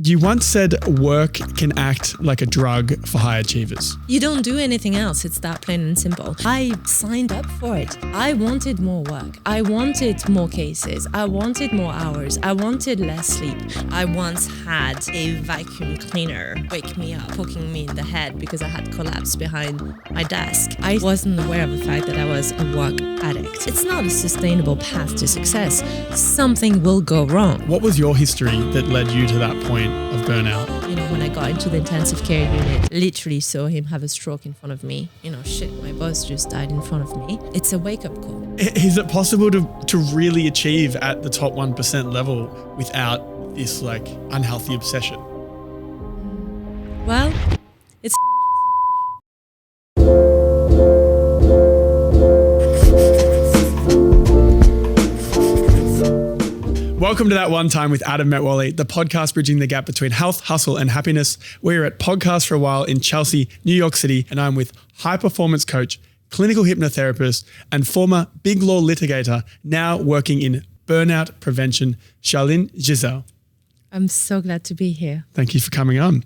you once said work can act like a drug for high achievers. You don't do anything else. It's that plain and simple. I signed up for it. I wanted more work. I wanted more cases. I wanted more hours. I wanted less sleep. I once had a vacuum cleaner wake me up, poking me in the head because I had collapsed behind my desk. I wasn't aware of the fact that I was a work addict. It's not a sustainable path to success. Something will go wrong. What was your history that led you to that point of burnout? When I got into the intensive care unit, literally saw him have a stroke in front of me. Shit, my boss just died in front of me. It's a wake-up call. Is it possible to really achieve at the top 1% level without this unhealthy obsession? Well, it's Welcome to That One Time with Adam Metwally, the podcast bridging the gap between health, hustle, and happiness. We're at Podcast for a While in Chelsea, New York City, and I'm with high performance coach, clinical hypnotherapist, and former big law litigator, now working in burnout prevention, Charlène Gisèle. I'm so glad to be here. Thank you for coming on.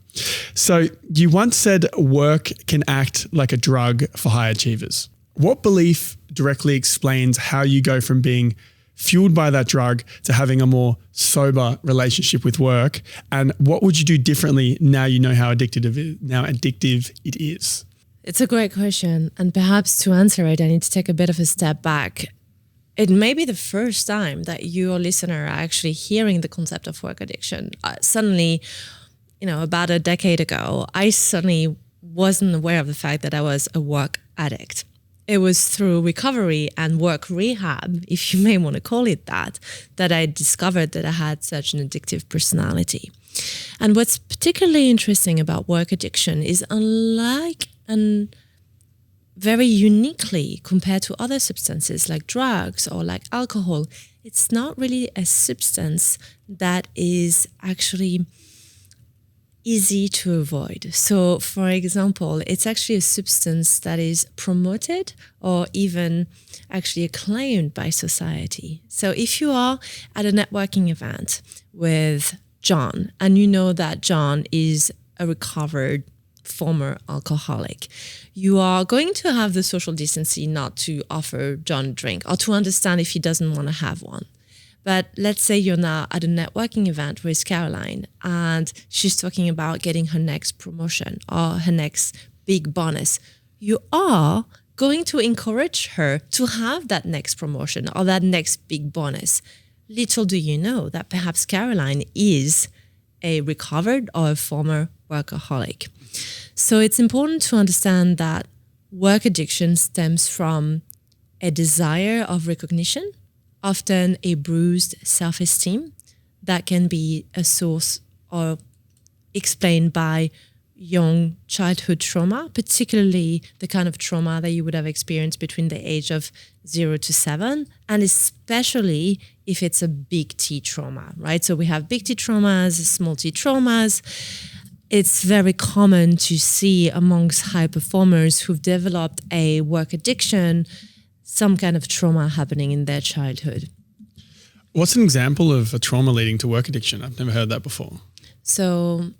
So you once said work can act like a drug for high achievers. What belief directly explains how you go from being fueled by that drug to having a more sober relationship with work? And what would you do differently now you know how addictive it is? It's a great question. And perhaps to answer it, I need to take a bit of a step back. It may be the first time that your listener are actually hearing the concept of work addiction. Suddenly, about a decade ago, I suddenly wasn't aware of the fact that I was a work addict. It was through recovery and work rehab, if you may want to call it that I discovered that I had such an addictive personality. And what's particularly interesting about work addiction is unlike and very uniquely compared to other substances like drugs or like alcohol, it's not really a substance that is actually easy to avoid. So, for example, it's actually a substance that is promoted or even actually acclaimed by society. So if you are at a networking event with John and you know that John is a recovered former alcoholic, you are going to have the social decency not to offer John a drink or to understand if he doesn't want to have one. But let's say you're now at a networking event with Caroline and she's talking about getting her next promotion or her next big bonus. You are going to encourage her to have that next promotion or that next big bonus. Little do you know that perhaps Caroline is a recovered or a former workaholic. So it's important to understand that work addiction stems from a desire of recognition, often a bruised self-esteem that can be a source or explained by young childhood trauma, particularly the kind of trauma that you would have experienced between the age of 0 to 7, and especially if it's a big T trauma, right? So we have big T traumas, small T traumas. It's very common to see amongst high performers who've developed a work addiction some kind of trauma happening in their childhood. What's an example of a trauma leading to work addiction? I've never heard that before. So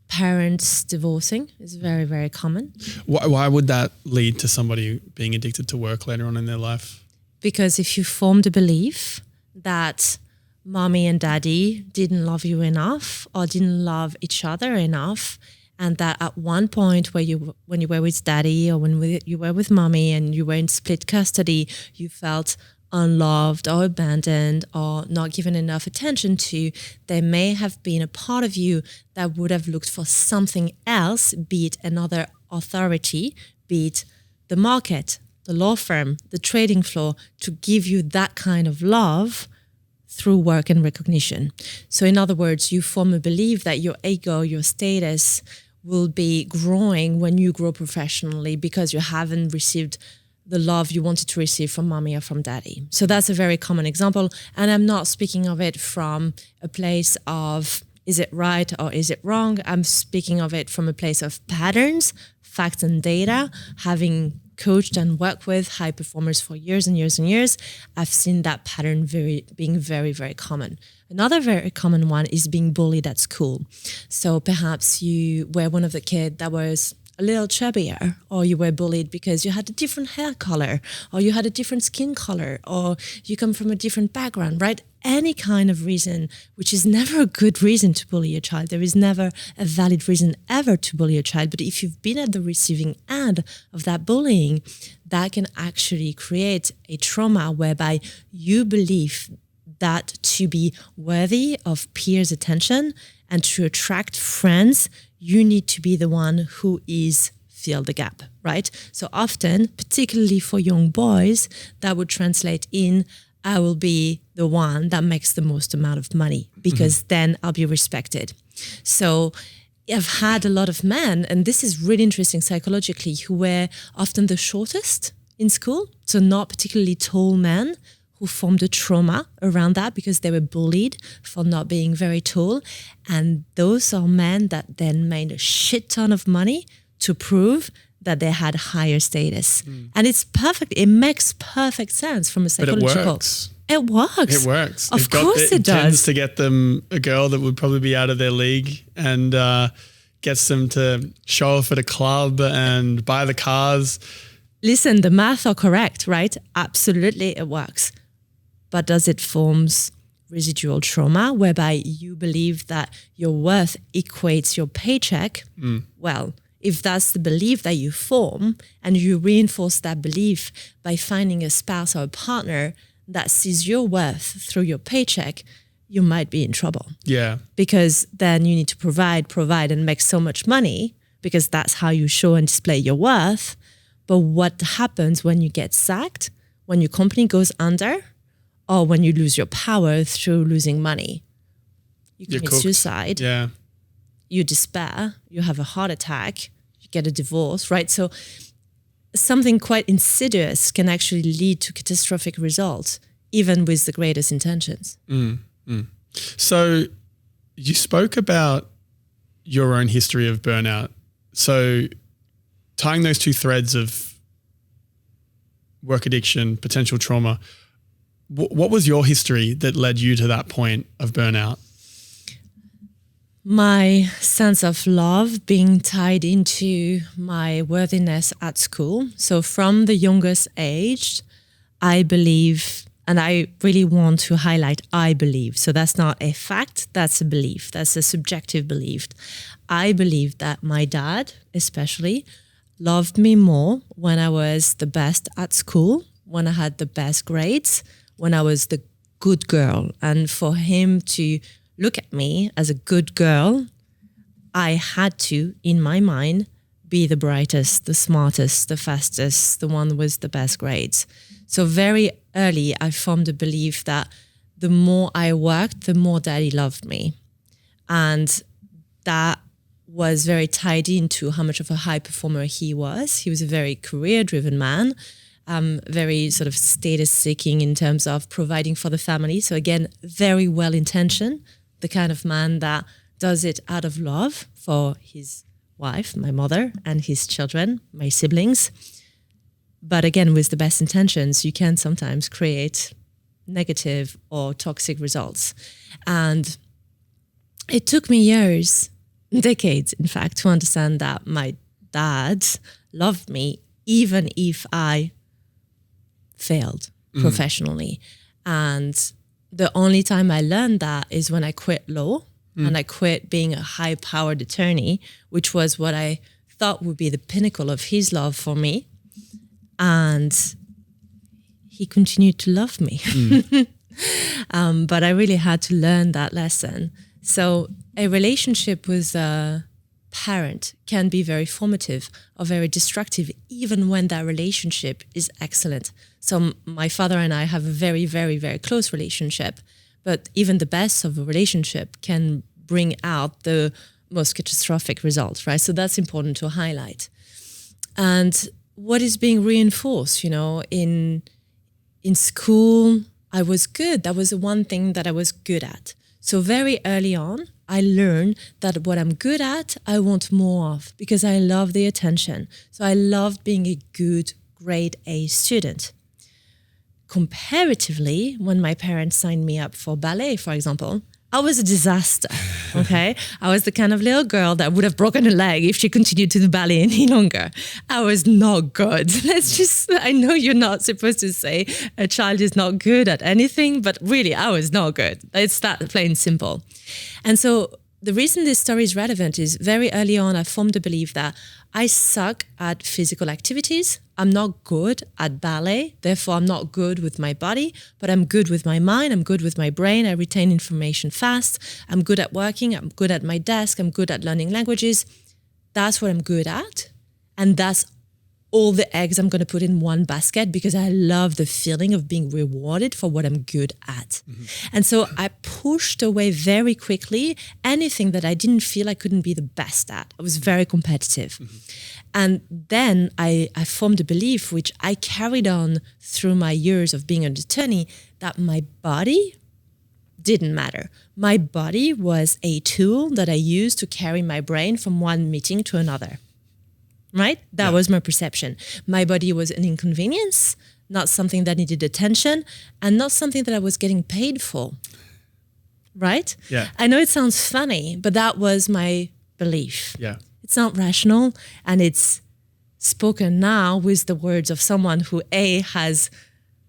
parents divorcing is very, very common. Why would that lead to somebody being addicted to work later on in their life? Because if you formed a belief that mommy and daddy didn't love you enough or didn't love each other enough, and that at one point when you were with daddy or when you were with mommy and you were in split custody, you felt unloved or abandoned or not given enough attention to, there may have been a part of you that would have looked for something else, be it another authority, be it the market, the law firm, the trading floor, to give you that kind of love through work and recognition. So in other words, you form a belief that your ego, your status will be growing when you grow professionally because you haven't received the love you wanted to receive from mommy or from daddy. So that's a very common example. And I'm not speaking of it from a place of, is it right or is it wrong? I'm speaking of it from a place of patterns, facts and data, having coached and worked with high performers for years and years and years, I've seen that pattern being very, very common. Another very common one is being bullied at school. So perhaps you were one of the kids that was a little chubbier, or you were bullied because you had a different hair color, or you had a different skin color, or you come from a different background, right? Any kind of reason, which is never a good reason to bully your child. There is never a valid reason ever to bully your child. But if you've been at the receiving end of that bullying, that can actually create a trauma whereby you believe that to be worthy of peers' attention and to attract friends, you need to be the one who is fill the gap, right? So often, particularly for young boys, that would translate in, I will be the one that makes the most amount of money because then I'll be respected. So I've had a lot of men, and this is really interesting psychologically, who were often the shortest in school, so not particularly tall men, who formed a trauma around that because they were bullied for not being very tall. And those are men that then made a shit ton of money to prove that they had higher status. And it's perfect. It makes perfect sense from a psychological. But it works. It works. It works. Of course it does. It tends to get them a girl that would probably be out of their league and gets them to show off at a club and buy the cars. Listen, the math are correct, right? Absolutely, it works. But does it forms residual trauma whereby you believe that your worth equates your paycheck? Well, if that's the belief that you form and you reinforce that belief by finding a spouse or a partner that sees your worth through your paycheck, you might be in trouble. Yeah. Because then you need to provide and make so much money because that's how you show and display your worth. But what happens when you get sacked, when your company goes under, or when you lose your power through losing money? You commit suicide. Yeah. You despair, you have a heart attack, you get a divorce, right? So something quite insidious can actually lead to catastrophic results, even with the greatest intentions. So you spoke about your own history of burnout. So tying those two threads of work addiction, potential trauma, what was your history that led you to that point of burnout? My sense of love being tied into my worthiness at school. So from the youngest age, I believe, and I really want to highlight, I believe. So that's not a fact, that's a belief. That's a subjective belief. I believe that my dad, especially, loved me more when I was the best at school, when I had the best grades, when I was the good girl. And for him to look at me as a good girl, I had to, in my mind, be the brightest, the smartest, the fastest, the one with the best grades. So very early, I formed a belief that the more I worked, the more daddy loved me. And that was very tied into how much of a high performer he was. He was a very career-driven man, very sort of status-seeking in terms of providing for the family. So again, very well-intentioned, the kind of man that does it out of love for his wife, my mother, and his children, my siblings. But again, with the best intentions, you can sometimes create negative or toxic results. And it took me years, decades, in fact, to understand that my dad loved me even if I failed professionally. And the only time I learned that is when I quit law and I quit being a high-powered attorney, which was what I thought would be the pinnacle of his love for me. And he continued to love me. But I really had to learn that lesson. So a relationship with a parent can be very formative or very destructive, even when that relationship is excellent. So my father and I have a very, very, very close relationship, but even the best of a relationship can bring out the most catastrophic results, right? So that's important to highlight. And what is being reinforced, you know, in school, I was good. That was the one thing that I was good at. So very early on, I learned that what I'm good at, I want more of because I love the attention. So I loved being a good grade A student. Comparatively, when my parents signed me up for ballet, for example, I was a disaster, okay? I was the kind of little girl that would have broken a leg if she continued to do ballet any longer. I was not good. I know you're not supposed to say a child is not good at anything, but really, I was not good. It's that plain simple. And so the reason this story is relevant is very early on, I formed the belief that I suck at physical activities. I'm not good at ballet. Therefore, I'm not good with my body, but I'm good with my mind. I'm good with my brain. I retain information fast. I'm good at working. I'm good at my desk. I'm good at learning languages. That's what I'm good at. And that's all the eggs I'm going to put in one basket because I love the feeling of being rewarded for what I'm good at. Mm-hmm. And so I pushed away very quickly anything that I didn't feel I couldn't be the best at. I was very competitive. Mm-hmm. And then I formed a belief, which I carried on through my years of being an attorney, that my body didn't matter. My body was a tool that I used to carry my brain from one meeting to another. Right? That was my perception. My body was an inconvenience, not something that needed attention, and not something that I was getting paid for. Right? Yeah. I know it sounds funny, but that was my belief. Yeah. It's not rational, and it's spoken now with the words of someone who has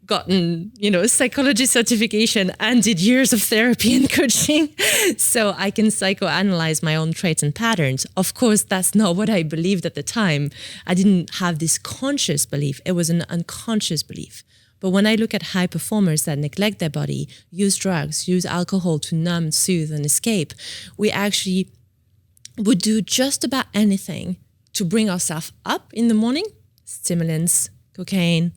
gotten, psychology certification and did years of therapy and coaching. So I can psychoanalyze my own traits and patterns. Of course, that's not what I believed at the time. I didn't have this conscious belief. It was an unconscious belief. But when I look at high performers that neglect their body, use drugs, use alcohol to numb, soothe, and escape, we actually would do just about anything to bring ourselves up in the morning. Stimulants, cocaine,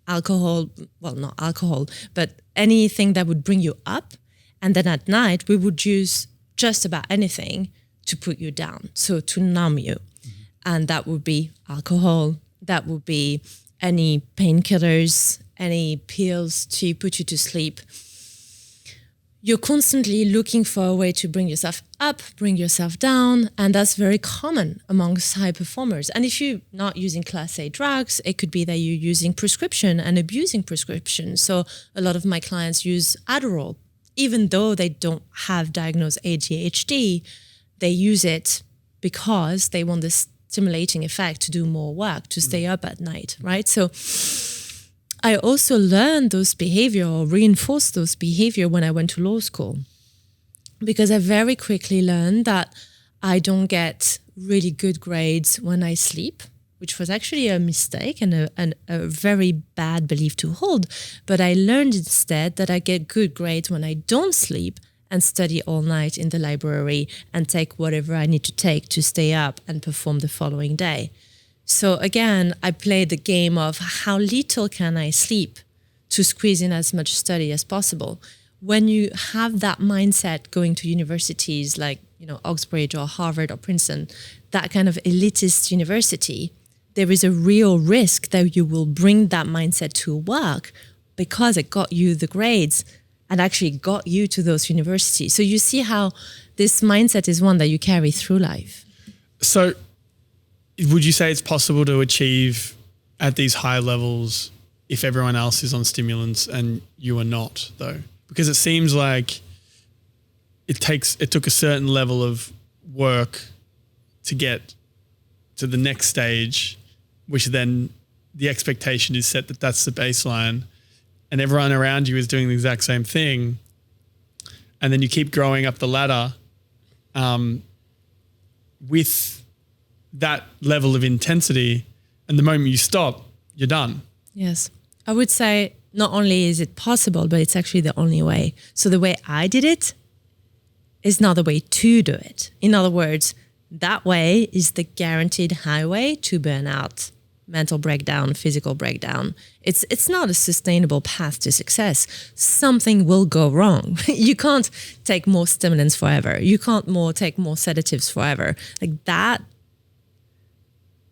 alcohol, well, not alcohol, but anything that would bring you up. And then at night, we would use just about anything to put you down, so to numb you. Mm-hmm. And that would be alcohol, that would be any painkillers, any pills to put you to sleep. You're constantly looking for a way to bring yourself up, bring yourself down, and that's very common amongst high performers. And if you're not using Class A drugs, it could be that you're using prescription and abusing prescription. So a lot of my clients use Adderall. Even though they don't have diagnosed ADHD, they use it because they want this stimulating effect to do more work, to stay up at night, right? So I also learned those behavior or reinforced those behavior when I went to law school, because I very quickly learned that I don't get really good grades when I sleep, which was actually a mistake and a very bad belief to hold. But I learned instead that I get good grades when I don't sleep and study all night in the library and take whatever I need to take to stay up and perform the following day. So again, I played the game of how little can I sleep to squeeze in as much study as possible. When you have that mindset going to universities like, Oxbridge or Harvard or Princeton, that kind of elitist university, there is a real risk that you will bring that mindset to work because it got you the grades and actually got you to those universities. So you see how this mindset is one that you carry through life. So would you say it's possible to achieve at these high levels if everyone else is on stimulants and you are not, though? Because it seems like it took a certain level of work to get to the next stage, which then the expectation is set that that's the baseline and everyone around you is doing the exact same thing. And then you keep growing up the ladder with that level of intensity, and the moment you stop, you're done. Yes. I would say not only is it possible, but it's actually the only way. So the way I did it is not the way to do it. In other words, that way is the guaranteed highway to burnout, mental breakdown, physical breakdown. It's not a sustainable path to success. Something will go wrong. You can't take more stimulants forever. You can't take more sedatives forever. Like that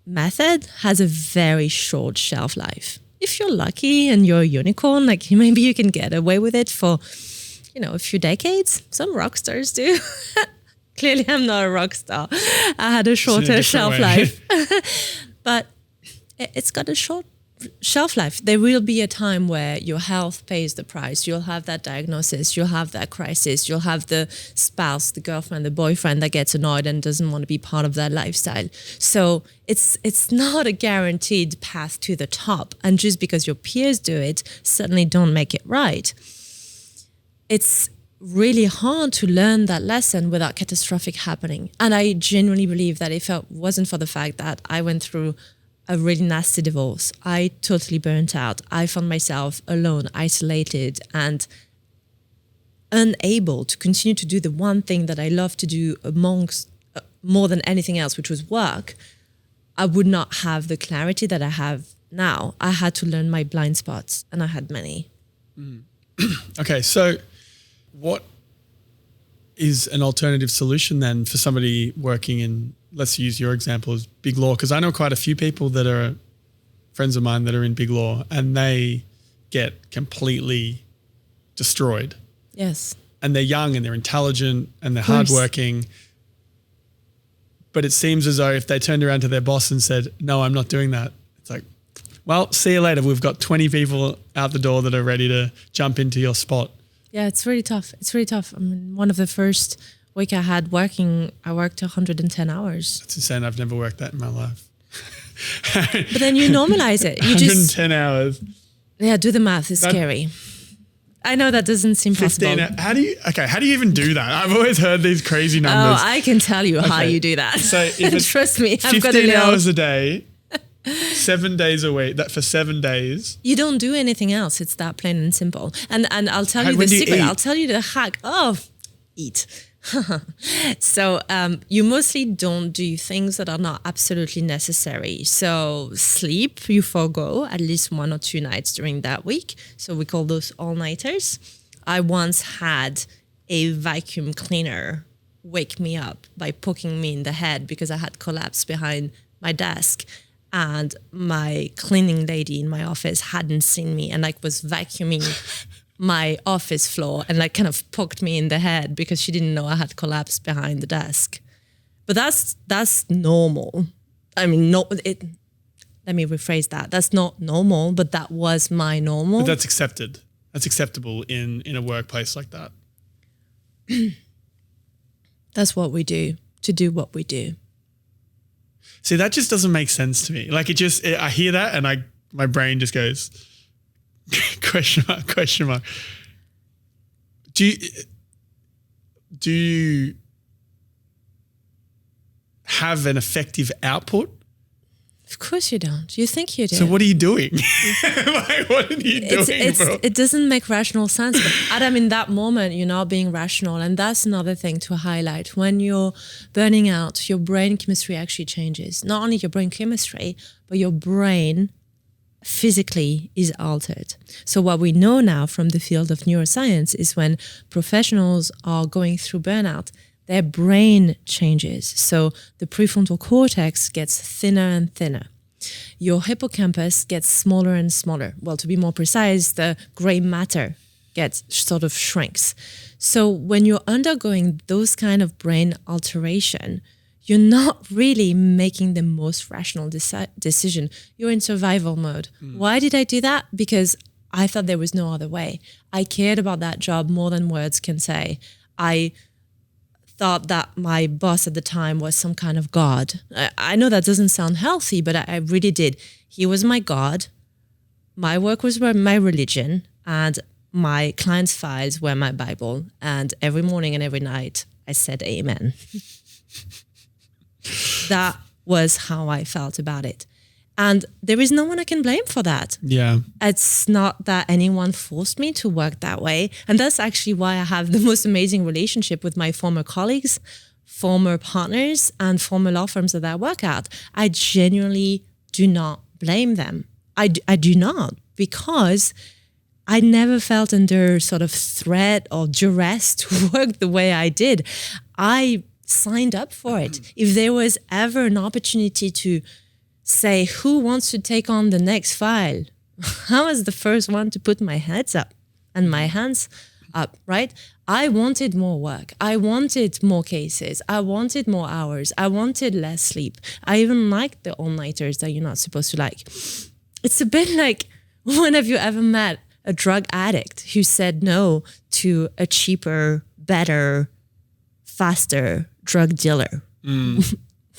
method has a very short shelf life. If you're lucky and you're a unicorn, like maybe you can get away with it for, a few decades. Some rock stars do. Clearly, I'm not a rock star. I had a shorter shelf life. But it's got a short shelf life. There will be a time where your health pays the price. You'll have that diagnosis, you'll have that crisis, you'll have the spouse, the girlfriend, the boyfriend that gets annoyed and doesn't want to be part of that lifestyle. So it's not a guaranteed path to the top. And just because your peers do it, suddenly don't make it right. It's really hard to learn that lesson without catastrophic happening. And I genuinely believe that if it wasn't for the fact that I went through a really nasty divorce, I totally burnt out. I found myself alone, isolated, and unable to continue to do the one thing that I love to do amongst more than anything else, which was work. I would not have the clarity that I have now. I had to learn my blind spots, and I had many. Okay, so what is an alternative solution then for somebody working in, let's use your example as big law, because I know quite a few people that are friends of mine that are in big law and they get completely destroyed. Yes. And they're young and they're intelligent and they're hardworking. But it seems as though if they turned around to their boss and said, no, I'm not doing that, it's like, well, see you later. We've got 20 people out the door that are ready to jump into your spot. Yeah, it's really tough. It's really tough. I mean, one of the first week I had working, I worked 110 hours. That's insane. I've never worked that in my life. But then you normalize it. You 110 hours. Yeah, do the math. It's scary. I know that doesn't seem possible. How do you even do that? I've always heard these crazy numbers. Oh, I can tell you how you do that. So if it's trust me, I've got 15 hours a day, 7 days a week, that for 7 days. You don't do anything else. It's that plain and simple. And I'll tell you the secret. I'll tell you the hack. Oh, eat. So you mostly don't do things that are not absolutely necessary. So sleep, you forego at least 1 or 2 nights during that week. So we call those all-nighters. I once had a vacuum cleaner wake me up by poking me in the head because I had collapsed behind my desk. And my cleaning lady in my office hadn't seen me and was vacuuming my office floor and kind of poked me in the head because she didn't know I had collapsed behind the desk. But that's normal. I mean, let me rephrase that. That's not normal, but that was my normal. But that's accepted. That's acceptable in a workplace like that. That's what we do, to do what we do. See, that just doesn't make sense to me. I hear that and my brain just goes, question mark. Do you have an effective output? Of course you don't. You think you do. So what are you doing? What are you doing, bro? It doesn't make rational sense. But Adam, in that moment, you're not being rational. And that's another thing to highlight. When you're burning out, your brain chemistry actually changes. Not only your brain chemistry, but your brain physically is altered. So what we know now from the field of neuroscience is when professionals are going through burnout, their brain changes. So the prefrontal cortex gets thinner and thinner. Your hippocampus gets smaller and smaller. Well, to be more precise, the gray matter sort of shrinks. So when you're undergoing those kind of brain alteration, you're not really making the most rational decision. You're in survival mode. Why did I do that? Because I thought there was no other way. I cared about that job more than words can say. I thought that my boss at the time was some kind of God. I know that doesn't sound healthy, but I really did. He was my God. My work was my religion, and my clients' files were my Bible. And every morning and every night, I said amen. That was how I felt about it. And there is no one I can blame for that. Yeah. It's not that anyone forced me to work that way. And that's actually why I have the most amazing relationship with my former colleagues, former partners, and former law firms that I work at. I genuinely do not blame them. I do not, because I never felt under sort of threat or duress to work the way I did. I signed up for it. If there was ever an opportunity to say who wants to take on the next file, I was the first one to put my hands up and my hands up, right? I wanted more work. I wanted more cases. I wanted more hours. I wanted less sleep. I even liked the all-nighters that you're not supposed to like. it's a bit like, when have you ever met a drug addict who said no to a cheaper, better, faster drug dealer?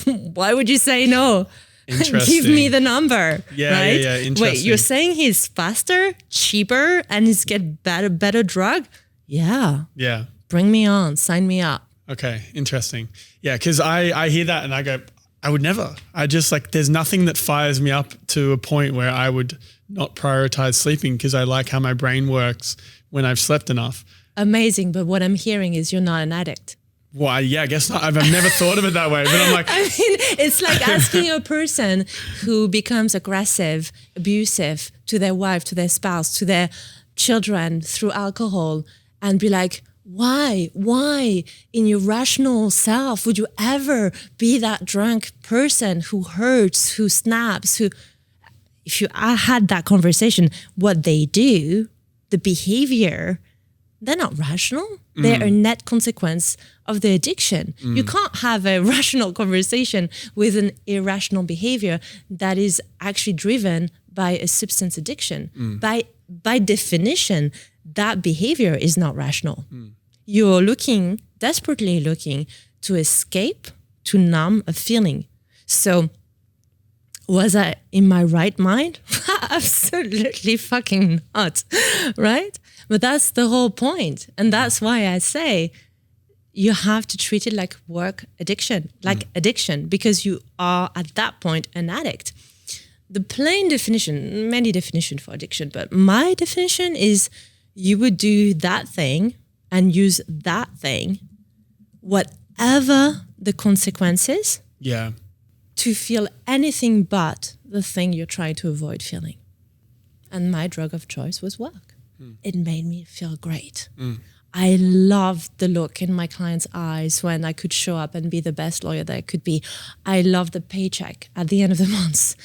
Why would you say no? Give me the number. Yeah, right? yeah, interesting. Wait, you're saying he's faster, cheaper, and he's get better drug? Yeah. Yeah. Bring me on. Sign me up. Okay, interesting. Yeah, because I hear that and I go, I would never. I just like, there's nothing that fires me up to a point where I would not prioritize sleeping because I like how my brain works when I've slept enough. Amazing. But what I'm hearing is you're not an addict. Well, yeah, I guess not. I've never thought of it that way, but I'm like, I mean, it's like asking a person who becomes aggressive, abusive to their wife, to their spouse, to their children through alcohol, and be like, why in your rational self would you ever be that drunk person who hurts, who snaps, who, if you had that conversation, what they do, the behavior, they're not rational. They're a net consequence of the addiction. You can't have a rational conversation with an irrational behavior that is actually driven by a substance addiction. By definition, that behavior is not rational. You're desperately looking to escape, to numb a feeling. So was I in my right mind? Absolutely fucking not, right? But that's the whole point. And that's why I say you have to treat it like work addiction, like addiction, because you are at that point an addict. The plain definition, many definitions for addiction, but my definition is you would do that thing and use that thing, whatever the consequences, yeah, to feel anything but the thing you're trying to avoid feeling. And my drug of choice was work. It made me feel great. I loved the look in my clients' eyes when I could show up and be the best lawyer that I could be. I loved the paycheck at the end of the month.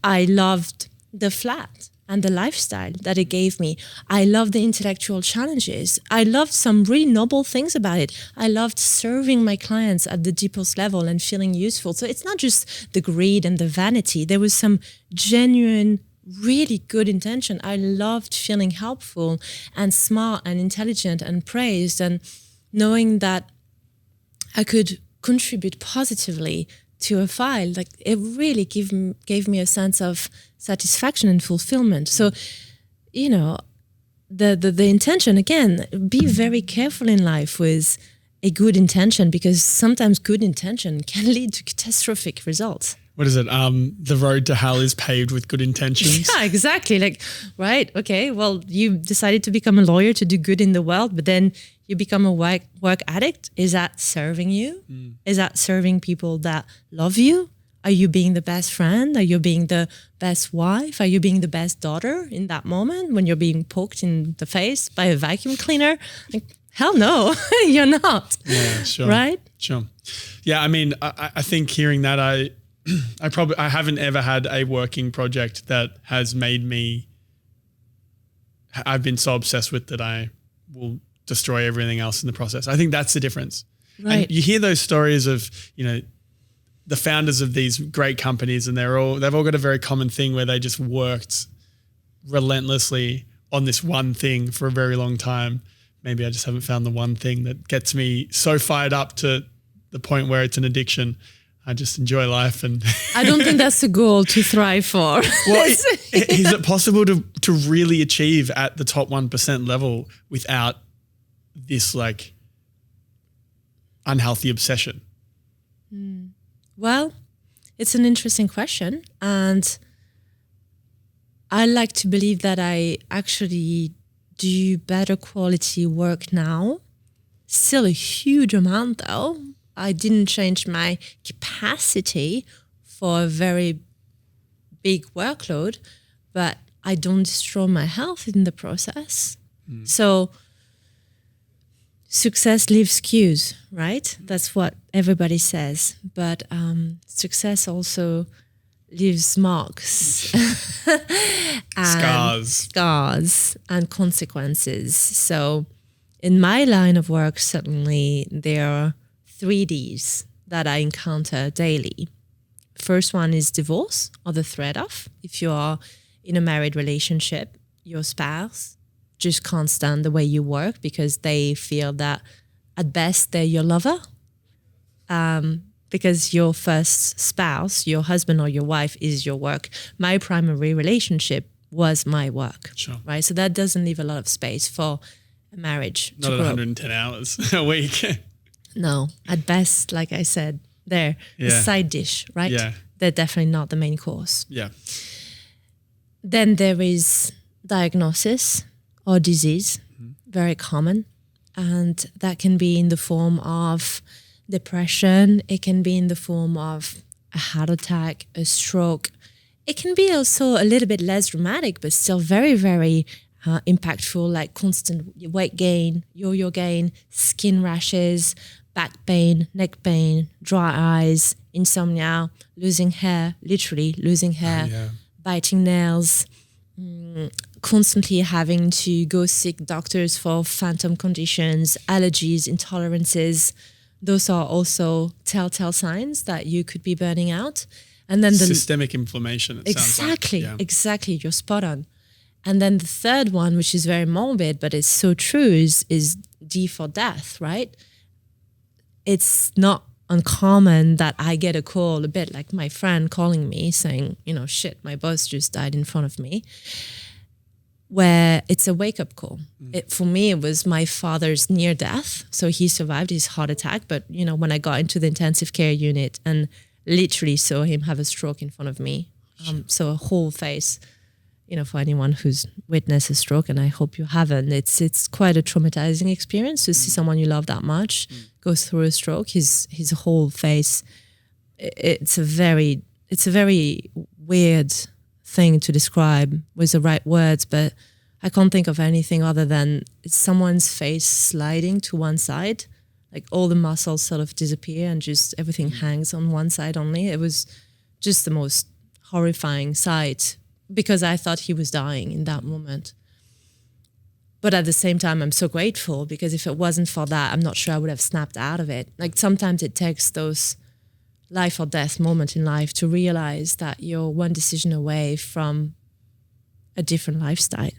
I loved the flat and the lifestyle that it gave me. I loved the intellectual challenges. I loved some really noble things about it. I loved serving my clients at the deepest level and feeling useful. So it's not just the greed and the vanity. There was some genuine, really good intention. I loved feeling helpful and smart and intelligent and praised, and knowing that I could contribute positively to a file. Like, it really gave me a sense of satisfaction and fulfillment. So, you know, the intention, again, be very careful in life with a good intention, because sometimes good intention can lead to catastrophic results. What is it? The road to hell is paved with good intentions. Yeah, exactly. Like, right. Okay. Well, you decided to become a lawyer to do good in the world, but then you become a work addict. Is that serving you? Is that serving people that love you? Are you being the best friend? Are you being the best wife? Are you being the best daughter in that moment when you're being poked in the face by a vacuum cleaner? Like, hell no, you're not. Yeah, sure. Right? Sure. Yeah, I mean, I think hearing that, I haven't ever had a working project that has made me, I've been so obsessed with that I will destroy everything else in the process. I think that's the difference. Right. And you hear those stories of, you know, the founders of these great companies, and they've all got a very common thing where they just worked relentlessly on this one thing for a very long time. Maybe I just haven't found the one thing that gets me so fired up to the point where it's an addiction. I just enjoy life. And I don't think that's the goal to thrive for. Well, is it possible to really achieve at the top 1% level without this like unhealthy obsession? Well, it's an interesting question. And I like to believe that I actually do better quality work now. Still a huge amount though. I didn't change my capacity for a very big workload, but I don't destroy my health in the process. So success leaves cues, right? That's what everybody says. But success also leaves marks. And scars and consequences. So in my line of work, certainly there are 3 Ds that I encounter daily. First one is divorce, or the threat of. If you are in a married relationship, your spouse just can't stand the way you work because they feel that at best they're your lover. Because your first spouse, your husband or your wife, is your work. My primary relationship was my work, sure. right? So that doesn't leave a lot of space for a marriage. Not at 110 hours a week. No, at best, like I said, they're a side dish, right? Yeah. They're definitely not the main course. Yeah. Then there is diagnosis or disease, very common. And that can be in the form of depression. It can be in the form of a heart attack, a stroke. It can be also a little bit less dramatic, but still very, very impactful, like constant weight gain, yo-yo gain, skin rashes, back pain, neck pain, dry eyes, insomnia, losing hair, literally losing hair, biting nails, constantly having to go seek doctors for phantom conditions, allergies, intolerances. Those are also telltale signs that you could be burning out. And then the systemic inflammation. Exactly. You're spot on. And then the third one, which is very morbid, but it's so true, is D for death, right? It's not uncommon that I get a call, a bit like my friend calling me saying, shit, my boss just died in front of me, where it's a wake-up call. For me, it was my father's near death. So he survived his heart attack. But, when I got into the intensive care unit and literally saw him have a stroke in front of me, so a whole face, for anyone who's witnessed a stroke, and I hope you haven't, it's quite a traumatizing experience to see someone you love that much go through a stroke. His whole face, it's a very weird thing to describe with the right words, but I can't think of anything other than it's someone's face sliding to one side, like all the muscles sort of disappear and just everything hangs on one side only. It was just the most horrifying sight because I thought he was dying in that moment. But at the same time, I'm so grateful because if it wasn't for that, I'm not sure I would have snapped out of it. Like sometimes it takes those life or death moment in life to realize that you're one decision away from a different lifestyle.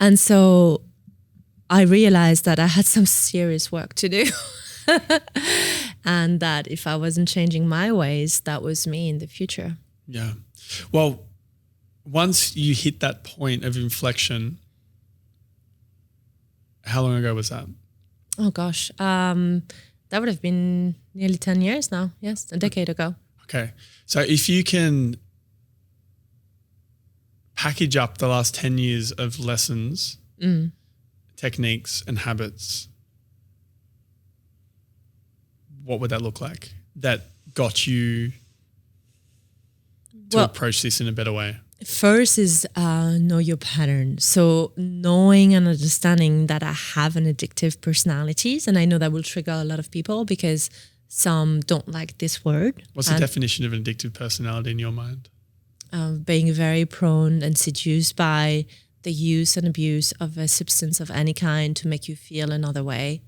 And so I realized that I had some serious work to do and that if I wasn't changing my ways, that was me in the future. Yeah. Well, once you hit that point of inflection, how long ago was that? Oh gosh. That would have been nearly 10 years now. Yes, a decade ago. Okay. So if you can package up the last 10 years of lessons, techniques and habits, what would that look like that got you to approach this in a better way? First is know your pattern. So knowing and understanding that I have an addictive personalities, and I know that will trigger a lot of people because some don't like this word. What's the definition of an addictive personality in your mind? Being very prone and seduced by the use and abuse of a substance of any kind to make you feel another way,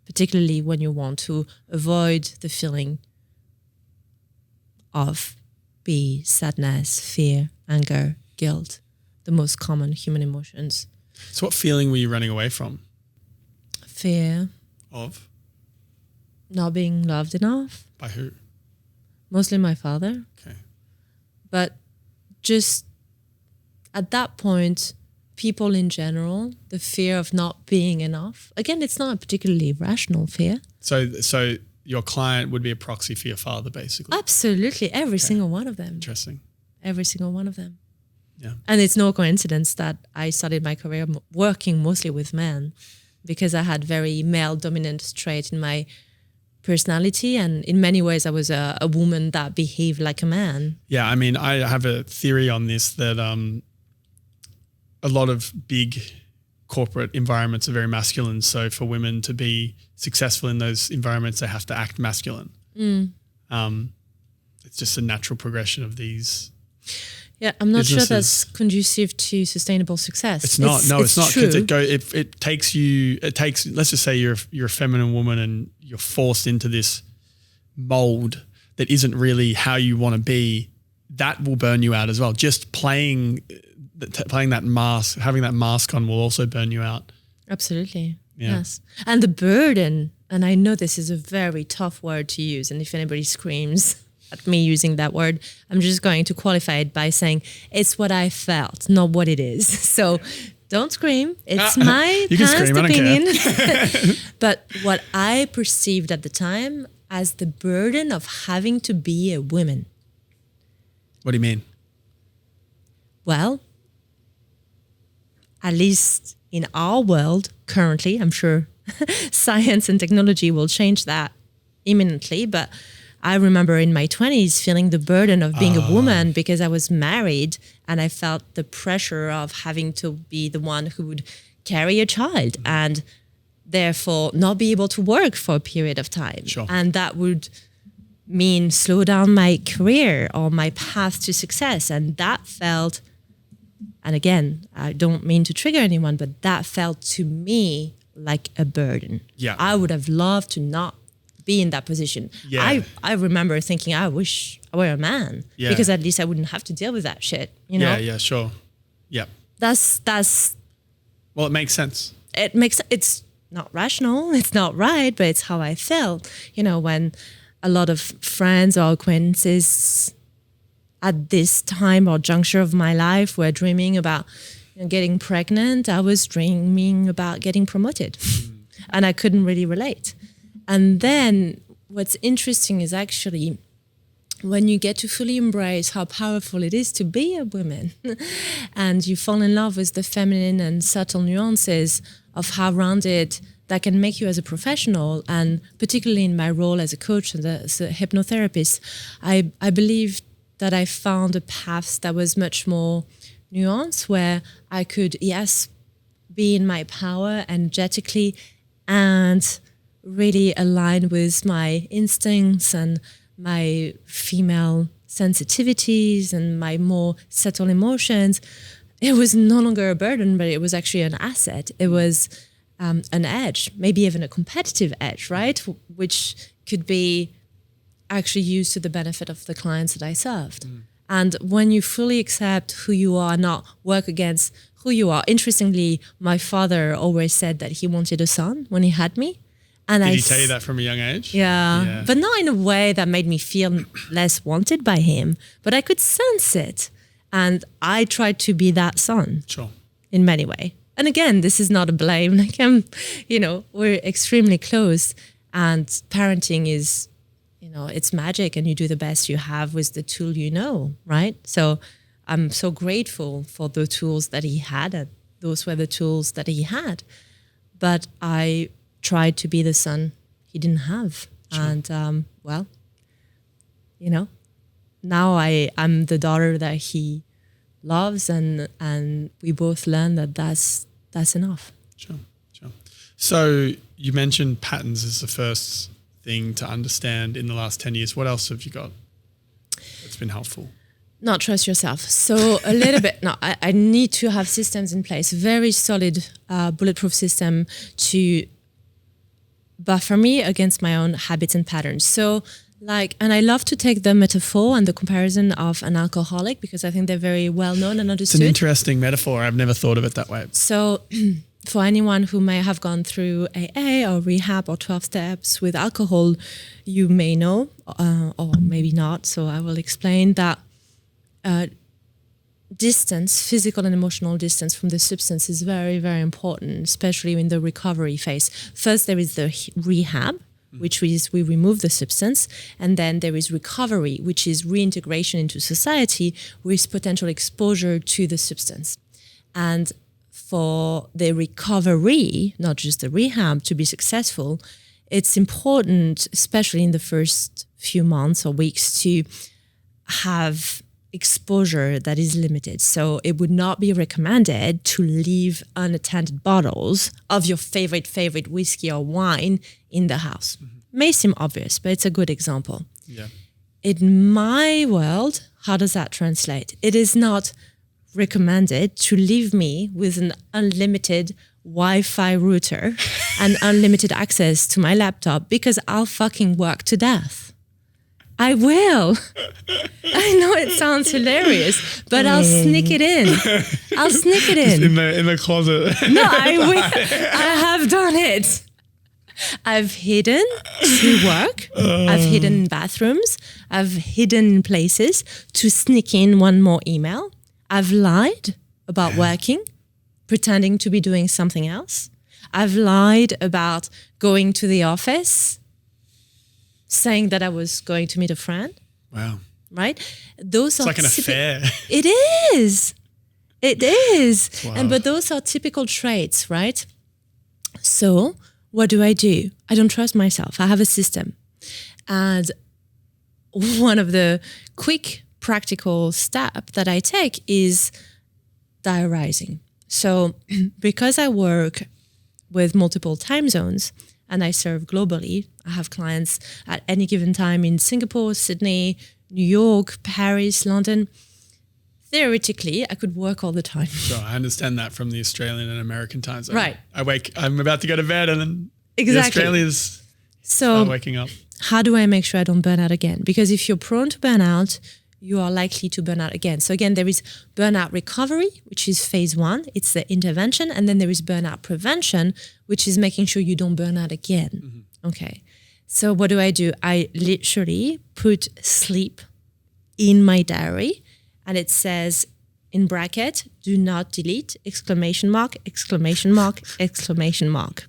particularly when you want to avoid the feeling of sadness, fear, anger, guilt, the most common human emotions. So what feeling were you running away from? Fear. Of? Not being loved enough. By who? Mostly my father. Okay. But just at that point, people in general, the fear of not being enough. Again, it's not a particularly rational fear. So your client would be a proxy for your father, basically. Absolutely. Every single one of them. Interesting. Every single one of them. Yeah. And it's no coincidence that I started my career working mostly with men because I had very male dominant trait in my personality. And in many ways, I was a woman that behaved like a man. Yeah. I mean, I have a theory on this that a lot of big corporate environments are very masculine. So for women to be successful in those environments, they have to act masculine. It's just a natural progression of these. Yeah, I'm not businesses. sure that's conducive to sustainable success. It's not. It's not. True. It takes you. It takes. Let's just say you're a feminine woman and you're forced into this mold that isn't really how you want to be that will burn you out as well. Just playing that mask, having that mask on will also burn you out. Absolutely. Yeah. Yes. And the burden, and I know this is a very tough word to use, and if anybody screams at me using that word, I'm just going to qualify it by saying it's what I felt, not what it is. So don't scream. It's my past opinion. But what I perceived at the time as the burden of having to be a woman. What do you mean? Well, at least in our world currently, I'm sure science and technology will change that imminently, but I remember in my 20s feeling the burden of being a woman because I was married and I felt the pressure of having to be the one who would carry a child and therefore not be able to work for a period of time. Sure. And that would mean slow down my career or my path to success. And that felt, and again, I don't mean to trigger anyone, but that felt to me like a burden. Yeah. I would have loved to not be in that position. Yeah. I remember thinking, I wish I were a man because at least I wouldn't have to deal with that shit, you know? Yeah, sure. Yeah. That's Well, it makes sense. It's not rational, it's not right, but it's how I felt. You know, when a lot of friends or acquaintances at this time or juncture of my life were dreaming about getting pregnant, I was dreaming about getting promoted. And I couldn't really relate. And then what's interesting is actually when you get to fully embrace how powerful it is to be a woman and you fall in love with the feminine and subtle nuances of how rounded that can make you as a professional, and particularly in my role as a coach and as a hypnotherapist, I believe that I found a path that was much more nuanced where I could, yes, be in my power energetically and really align with my instincts and my female sensitivities and my more subtle emotions. It was no longer a burden, but it was actually an asset. It was an edge, maybe even a competitive edge, right? Which could be actually used to the benefit of the clients that I served. And when you fully accept who you are, not work against who you are. Interestingly, my father always said that he wanted a son when he had me. And Did he tell you that from a young age? Yeah, but not in a way that made me feel less wanted by him, but I could sense it. And I tried to be that son. Sure. In many ways. And again, this is not a blame. Like we're extremely close, and parenting is, it's magic, and you do the best you have with the tool right? So I'm so grateful for the tools that he had, and those were the tools that he had. But I tried to be the son he didn't have. Sure. And now I'm the daughter that he loves, and we both learn that that's enough. Sure. So you mentioned patterns as the first thing to understand in the last 10 years. What else have you got that's been helpful? Not trust yourself. So a little bit, no, I need to have systems in place, very solid bulletproof system to buffer me against my own habits and patterns. So and I love to take the metaphor and the comparison of an alcoholic because I think they're very well known and understood. It's an interesting metaphor. I've never thought of it that way. So for anyone who may have gone through AA or rehab or 12 steps with alcohol, you may know, or maybe not. So I will explain that distance, physical and emotional distance from the substance is very, very important, especially in the recovery phase. First, there is the rehab, which is we remove the substance, and then there is recovery, which is reintegration into society with potential exposure to the substance. And for the recovery, not just the rehab, to be successful, it's important, especially in the first few months or weeks, to have exposure that is limited. So it would not be recommended to leave unattended bottles of your favorite whiskey or wine in the house. May seem obvious, but it's a good example. Yeah. In my world, how does that translate? It is not recommended to leave me with an unlimited Wi-Fi router and unlimited access to my laptop because I'll fucking work to death. I will. I know it sounds hilarious, but I'll sneak it in. I'll sneak it in. In the closet. No, I will. I have done it. I've hidden to work. I've hidden in bathrooms. I've hidden in places to sneak in one more email. I've lied about working, pretending to be doing something else. I've lied about going to the office, saying that I was going to meet a friend. Wow. Right? Those it's like an affair. It is. It is. Wow. But those are typical traits, right? So what do? I don't trust myself. I have a system. And one of the quick practical steps that I take is diarizing. So because I work with multiple time zones and I serve globally, I have clients at any given time in Singapore, Sydney, New York, Paris, London. Theoretically, I could work all the time. Sure, I understand that from the Australian and American time zone. Right. I'm about to go to bed and then exactly. the Australians start waking up. How do I make sure I don't burn out again? Because if you're prone to burn out, you are likely to burn out again. So again, there is burnout recovery, which is phase 1. It's the intervention. And then there is burnout prevention, which is making sure you don't burn out again. Mm-hmm. Okay. So what do? I literally put sleep in my diary, and it says in bracket, do not delete, exclamation mark, exclamation mark, exclamation mark.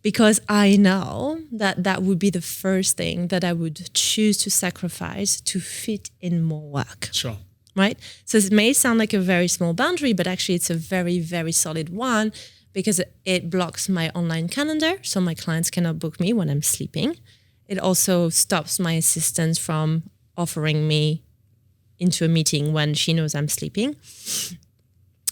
Because I know that would be the first thing that I would choose to sacrifice to fit in more work. Sure. Right? So it may sound like a very small boundary, but actually it's a very, very solid one, because it blocks my online calendar, so my clients cannot book me when I'm sleeping. It also stops my assistant from offering me into a meeting when she knows I'm sleeping.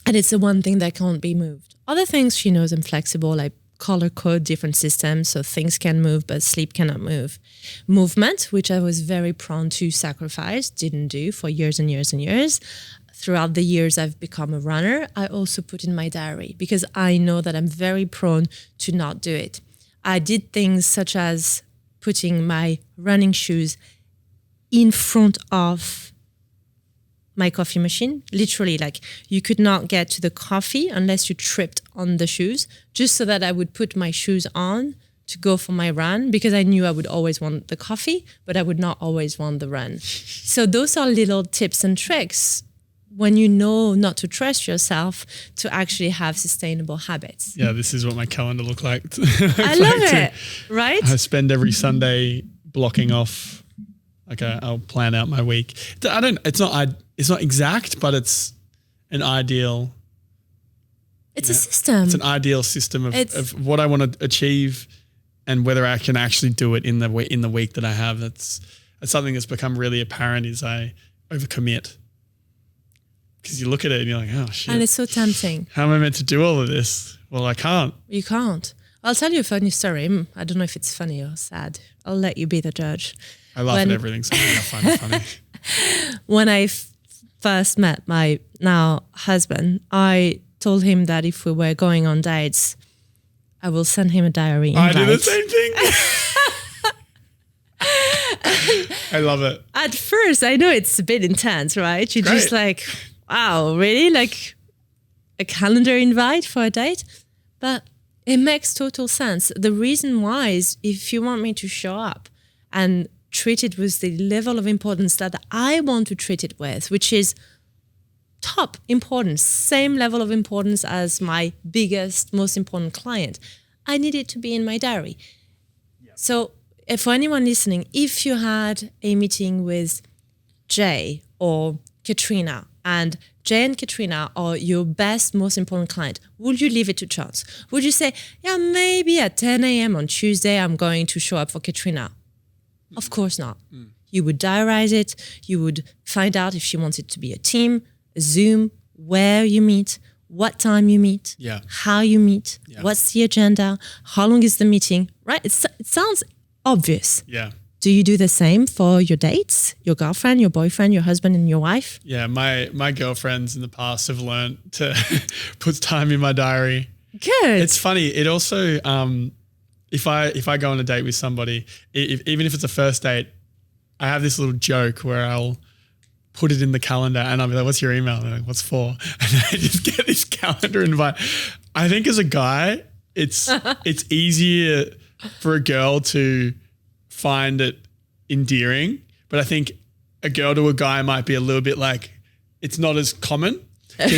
And it's the one thing that can't be moved. Other things, she knows I'm flexible, I color code different systems, so things can move, but sleep cannot move. Movement, which I was very prone to sacrifice, didn't do for years and years and years. Throughout the years I've become a runner, I also put in my diary, because I know that I'm very prone to not do it. I did things such as putting my running shoes in front of my coffee machine. Literally, like, you could not get to the coffee unless you tripped on the shoes, just so that I would put my shoes on to go for my run, because I knew I would always want the coffee, but I would not always want the run. So those are little tips and tricks when you know not to trust yourself to actually have sustainable habits. Yeah, this is what my calendar look like. I love it, right? I spend every Sunday blocking off. Okay, I'll plan out my week. It's not exact, but it's an ideal. It's a system. It's an ideal system of what I want to achieve, and whether I can actually do it in the week that I have. That's something that's become really apparent is I overcommit. Because you look at it and you're like, oh shit. And it's so tempting. How am I meant to do all of this? Well, I can't. You can't. I'll tell you a funny story. I don't know if it's funny or sad. I'll let you be the judge. I laugh at everything, so I find it funny. When I first met my now husband, I told him that if we were going on dates, I will send him a diary invite. I do the same thing. I love it. At first, I know it's a bit intense, right? You're just like, wow, really? Like a calendar invite for a date? But it makes total sense. The reason why is if you want me to show up and treat it with the level of importance that I want to treat it with, which is top importance, same level of importance as my biggest, most important client, I need it to be in my diary. Yeah. So for anyone listening, if you had a meeting with Jay or Katrina, and Jay and Katrina are your best, most important client, would you leave it to chance? Would you say, yeah, maybe at 10 a.m. on Tuesday, I'm going to show up for Katrina? Of course not. You would diarize it. You would find out if she wants it to be a team, a Zoom, where you meet, what time you meet, how you meet, what's the agenda, how long is the meeting, right? It sounds obvious. Yeah. Do you do the same for your dates, your girlfriend, your boyfriend, your husband and your wife? Yeah, my girlfriends in the past have learned to put time in my diary. Good. It's funny. It also, if I go on a date with somebody, even if it's a first date, I have this little joke where I'll put it in the calendar and I'll be like, what's your email? And they're like, what's for? And I just get this calendar invite. I think as a guy, it's easier for a girl to find it endearing, but I think a girl to a guy might be a little bit like, it's not as common. At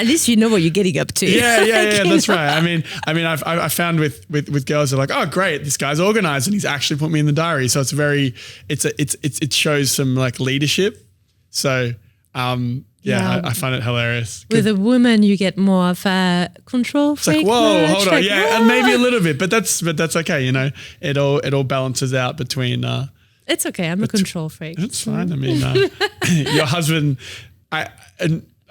least you know what you're getting up to. Yeah, that's right. I mean, I found with girls, they're like, oh, great, this guy's organized and he's actually put me in the diary. So it shows some like leadership. So I find it hilarious. With a woman, you get more of a control freak. It's like, whoa, hold on, and maybe a little bit, but that's okay. You know, it all balances out between. It's okay. I'm a control freak. It's fine. I mean, your husband.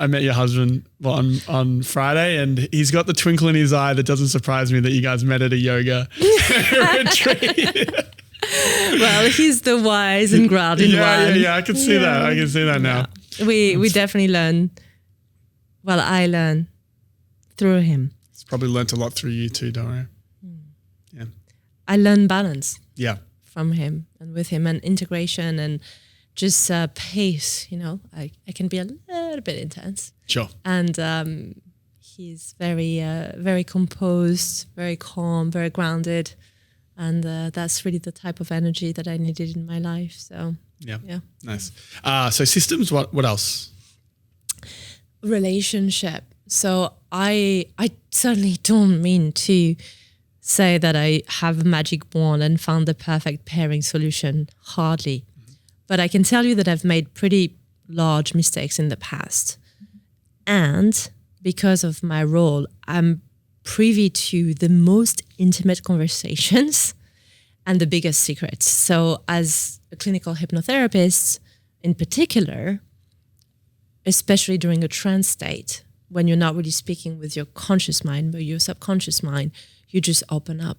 I met your husband on Friday, and he's got the twinkle in his eye that doesn't surprise me that you guys met at a yoga retreat. Well, he's the wise and grounded one. Yeah. I can see that. I can see that now. Yeah. We definitely learn. Well, I learn through him. He's probably learnt a lot through you too, don't I? Yeah. I learn balance. Yeah. From him and with him, and integration and just pace. You know, I can be a little bit intense. Sure. And he's very composed, very calm, very grounded. And that's really the type of energy that I needed in my life. So yeah. Nice. So systems, what else? Relationship. So I certainly don't mean to say that I have a magic wand and found the perfect pairing solution. Hardly. But I can tell you that I've made pretty large mistakes in the past. And because of my role, I'm privy to the most intimate conversations and the biggest secrets. So as a clinical hypnotherapist in particular, especially during a trance state, when you're not really speaking with your conscious mind, but your subconscious mind, you just open up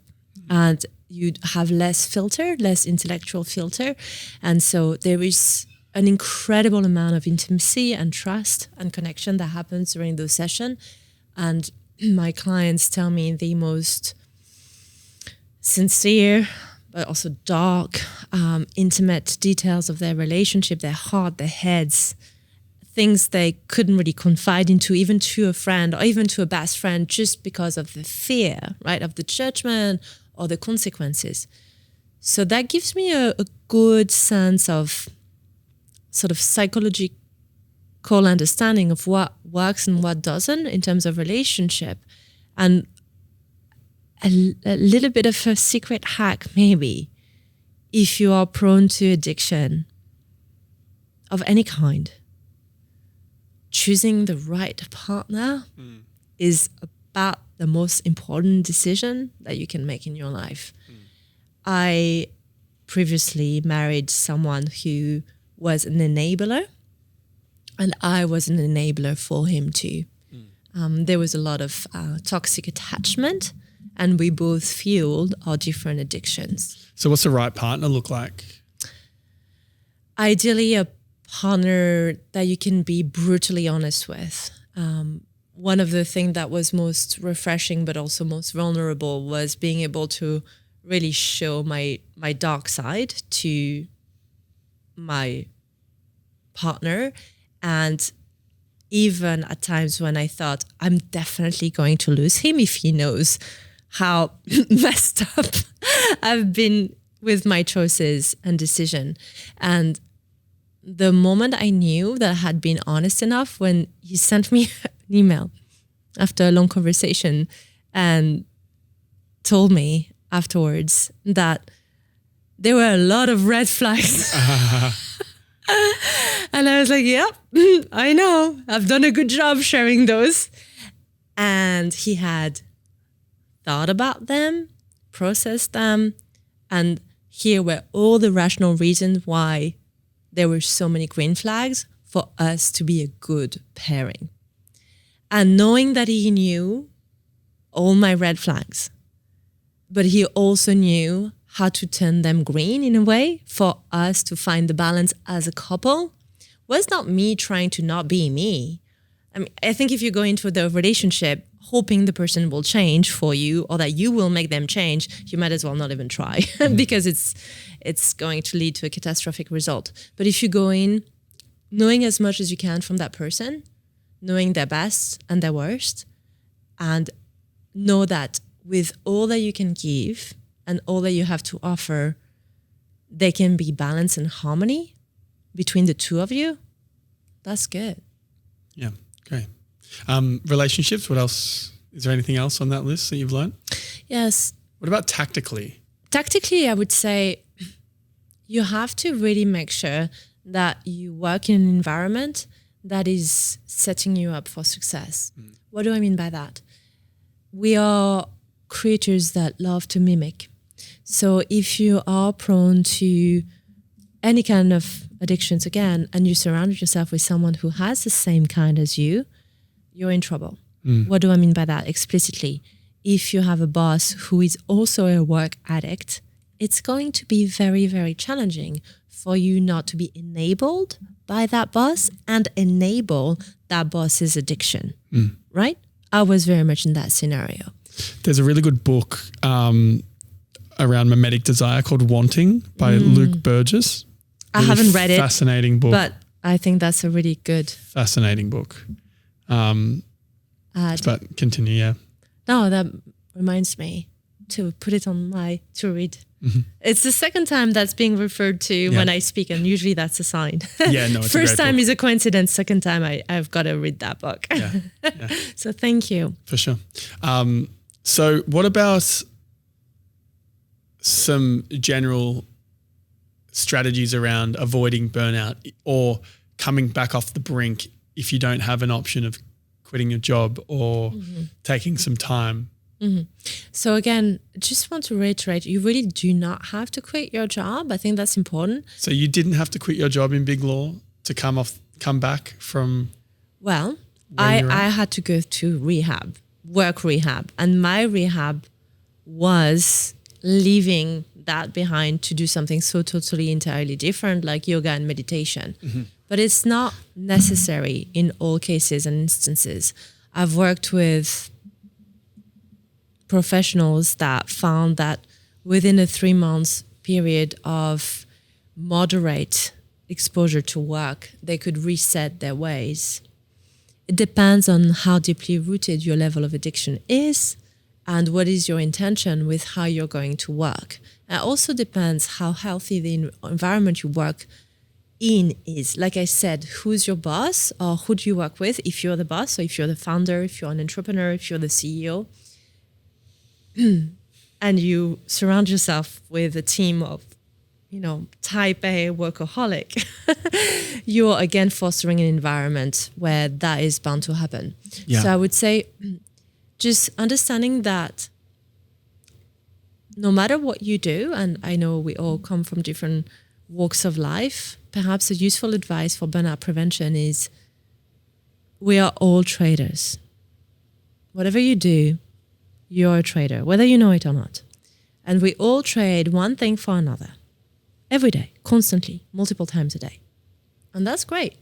and you have less filter, less intellectual filter. And so there is an incredible amount of intimacy and trust and connection that happens during those sessions. And my clients tell me the most sincere, but also dark, intimate details of their relationship, their heart, their heads, things they couldn't really confide into, even to a friend or even to a best friend, just because of the fear, right, of the judgment or the consequences. So that gives me a good sense of sort of psychological understanding of what works and what doesn't in terms of relationship, and a little bit of a secret hack maybe if you are prone to addiction of any kind. Choosing the right partner is about the most important decision that you can make in your life. I previously married someone who was an enabler, and I was an enabler for him too. There was a lot of toxic attachment, and we both fueled our different addictions. So what's the right partner look like? Ideally, a partner that you can be brutally honest with. One of the things that was most refreshing but also most vulnerable was being able to really show my dark side to my partner. And even at times when I thought I'm definitely going to lose him if he knows how messed up I've been with my choices and decision. And the moment I knew that I had been honest enough, when he sent me an email after a long conversation and told me afterwards that there were a lot of red flags. And I was like, yep, I know. I've done a good job sharing those. And he had thought about them, processed them, and here were all the rational reasons why there were so many green flags for us to be a good pairing. And knowing that he knew all my red flags, but he also knew how to turn them green in a way for us to find the balance as a couple, was not me trying to not be me. I mean, I think if you go into the relationship hoping the person will change for you or that you will make them change, you might as well not even try because it's going to lead to a catastrophic result. But if you go in knowing as much as you can from that person, knowing their best and their worst, and know that with all that you can give and all that you have to offer, there can be balance and harmony between the two of you, that's good. Yeah, great. Relationships, what else? Is there anything else on that list that you've learned? Yes. What about tactically? Tactically, I would say you have to really make sure that you work in an environment that is setting you up for success. What do I mean by that? We are creatures that love to mimic. So if you are prone to any kind of addictions again, and you surround yourself with someone who has the same kind as you, you're in trouble. What do I mean by that explicitly? If you have a boss who is also a work addict, it's going to be very, very challenging for you not to be enabled by that boss and enable that boss's addiction, right? I was very much in that scenario. There's a really good book around mimetic desire called Wanting by Luke Burgess. I haven't read it. Fascinating book. But I think that's a really good. Fascinating book. But continue, yeah. No, that reminds me to put it on to read. It's the second time that's being referred to when I speak, and usually that's a sign. Yeah, no, it's First a great time book. is a coincidence. Second time I've got to read that book. Yeah. So thank you. For sure. So what about some general strategies around avoiding burnout or coming back off the brink if you don't have an option of quitting your job or taking some time? So again, just want to reiterate, you really do not have to quit your job. I think that's important. So you didn't have to quit your job in Big Law to come back from? Well, I had to go to work rehab. And my rehab was leaving that behind to do something so totally entirely different, like yoga and meditation. But it's not necessary in all cases and instances. I've worked with professionals that found that within a 3 months period of moderate exposure to work, they could reset their ways. It depends on how deeply rooted your level of addiction is and what is your intention with how you're going to work. It also depends how healthy the environment you work in is. Like I said, who's your boss or who do you work with? If you're the boss or if you're the founder, if you're an entrepreneur, if you're the CEO, and you surround yourself with a team of, type A workaholic, you're again fostering an environment where that is bound to happen. Yeah. So I would say just understanding that no matter what you do, and I know we all come from different walks of life, perhaps a useful advice for burnout prevention is we are all traders. Whatever you do, you're a trader, whether you know it or not. And we all trade one thing for another. Every day, constantly, multiple times a day. And that's great.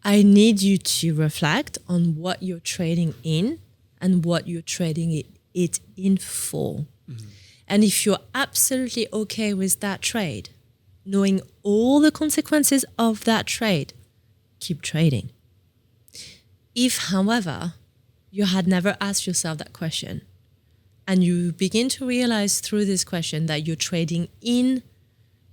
I need you to reflect on what you're trading in and what you're trading it in for. And if you're absolutely okay with that trade, knowing all the consequences of that trade, keep trading. If, however, you had never asked yourself that question, and you begin to realize through this question that you're trading in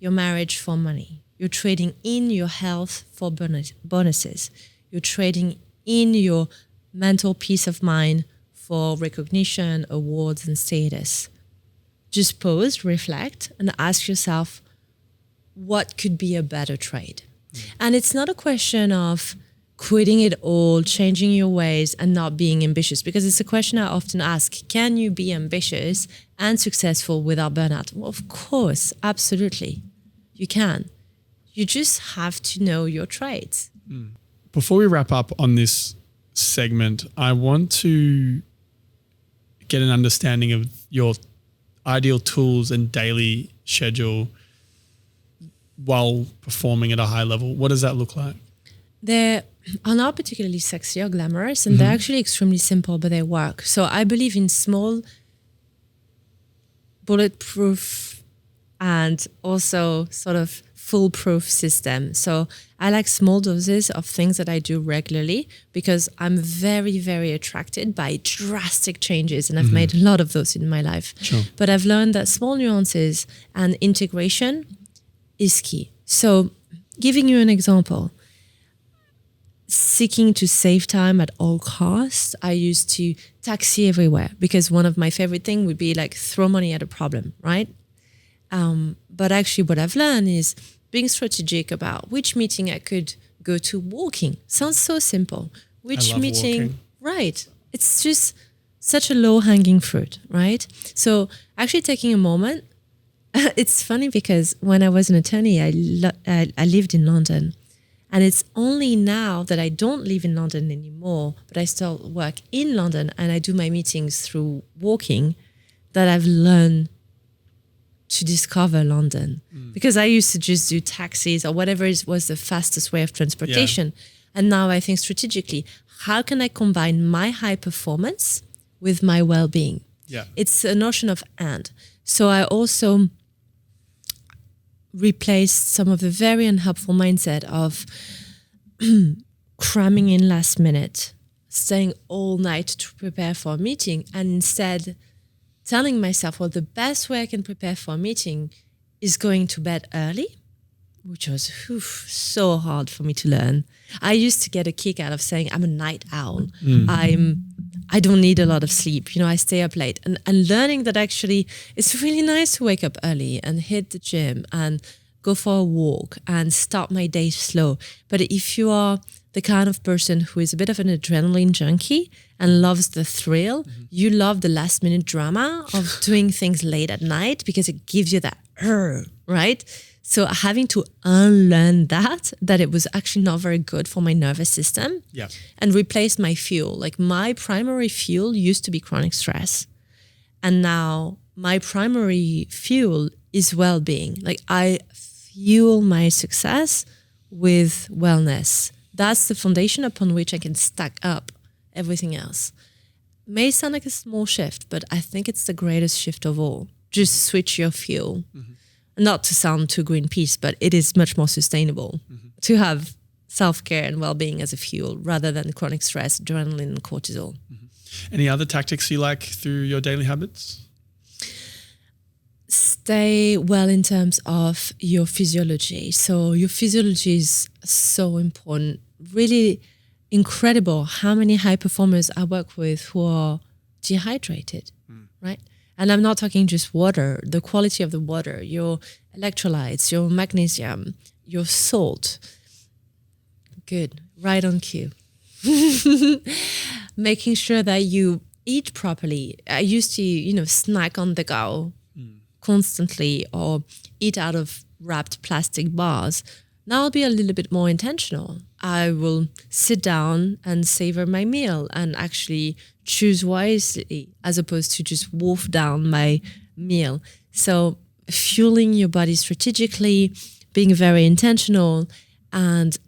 your marriage for money, you're trading in your health for bonuses, you're trading in your mental peace of mind for recognition, awards, and status. Just pause, reflect, and ask yourself, what could be a better trade? And it's not a question of quitting it all, changing your ways, and not being ambitious, because it's a question I often ask. Can you be ambitious and successful without burnout? Well, of course, absolutely. You can. You just have to know your trades. Before we wrap up on this segment, I want to get an understanding of your ideal tools and daily schedule while performing at a high level. What does that look like? They are not particularly sexy or glamorous, and they're actually extremely simple, but they work. So I believe in small, bulletproof, and also sort of foolproof system. So I like small doses of things that I do regularly because I'm very, very attracted by drastic changes, and I've made a lot of those in my life. Sure. But I've learned that small nuances and integration is key. So giving you an example, seeking to save time at all costs, I used to taxi everywhere because one of my favorite things would be like throw money at a problem, right? But actually what I've learned is being strategic about which meeting I could go to walking. Sounds so simple. Which meeting, walking. right? It's just such a low-hanging fruit, right? So actually taking a moment, it's funny because when I was an attorney, I lived in London. And it's only now that I don't live in London anymore, but I still work in London and I do my meetings through walking, that I've learned to discover London. Because I used to just do taxis or whatever was the fastest way of transportation. Yeah. And now I think strategically, how can I combine my high performance with my well-being? Yeah. It's a notion of and. So I also replaced some of the very unhelpful mindset of cramming in last minute, staying all night to prepare for a meeting, and instead telling myself, well, the best way I can prepare for a meeting is going to bed early, which was so hard for me to learn. I used to get a kick out of saying I'm a night owl. I don't need a lot of sleep. I stay up late, and learning that actually it's really nice to wake up early and hit the gym and go for a walk and start my day slow. But if you are the kind of person who is a bit of an adrenaline junkie and loves the thrill, you love the last minute drama of doing things late at night because it gives you that, right? So having to unlearn that it was actually not very good for my nervous system, and replace my fuel. Like my primary fuel used to be chronic stress. And now my primary fuel is well-being. Like I fuel my success with wellness. That's the foundation upon which I can stack up everything else. May sound like a small shift, but I think it's the greatest shift of all. Just switch your fuel. Not to sound too Greenpeace, but it is much more sustainable to have self-care and well-being as a fuel rather than chronic stress, adrenaline, and cortisol. Any other tactics you like through your daily habits? Stay well in terms of your physiology. So your physiology is so important. Really incredible how many high performers I work with who are dehydrated, right? And I'm not talking just water, the quality of the water, your electrolytes, your magnesium, your salt. Good, right on cue. Making sure that you eat properly. I used to, snack on the go constantly or eat out of wrapped plastic bars. Now I'll be a little bit more intentional. I will sit down and savor my meal and actually choose wisely as opposed to just wolf down my meal. So fueling your body strategically, being very intentional, and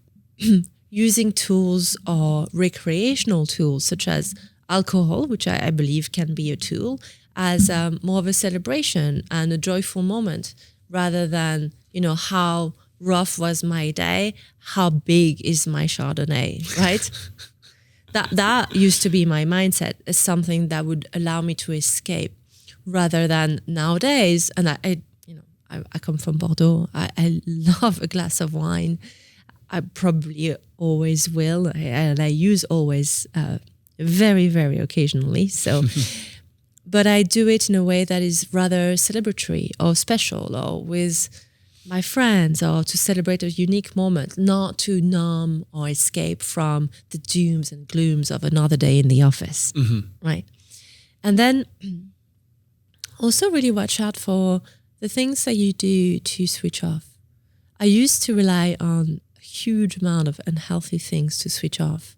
using tools or recreational tools such as alcohol, which I believe can be a tool, as more of a celebration and a joyful moment rather than, how rough was my day, how big is my Chardonnay, right? That used to be my mindset, as something that would allow me to escape rather than nowadays. And I come from Bordeaux. I love a glass of wine. I probably always will. And I use always very, very occasionally. So, but I do it in a way that is rather celebratory or special or with my friends or to celebrate a unique moment, not to numb or escape from the dooms and glooms of another day in the office, right? And then also really watch out for the things that you do to switch off. I used to rely on a huge amount of unhealthy things to switch off,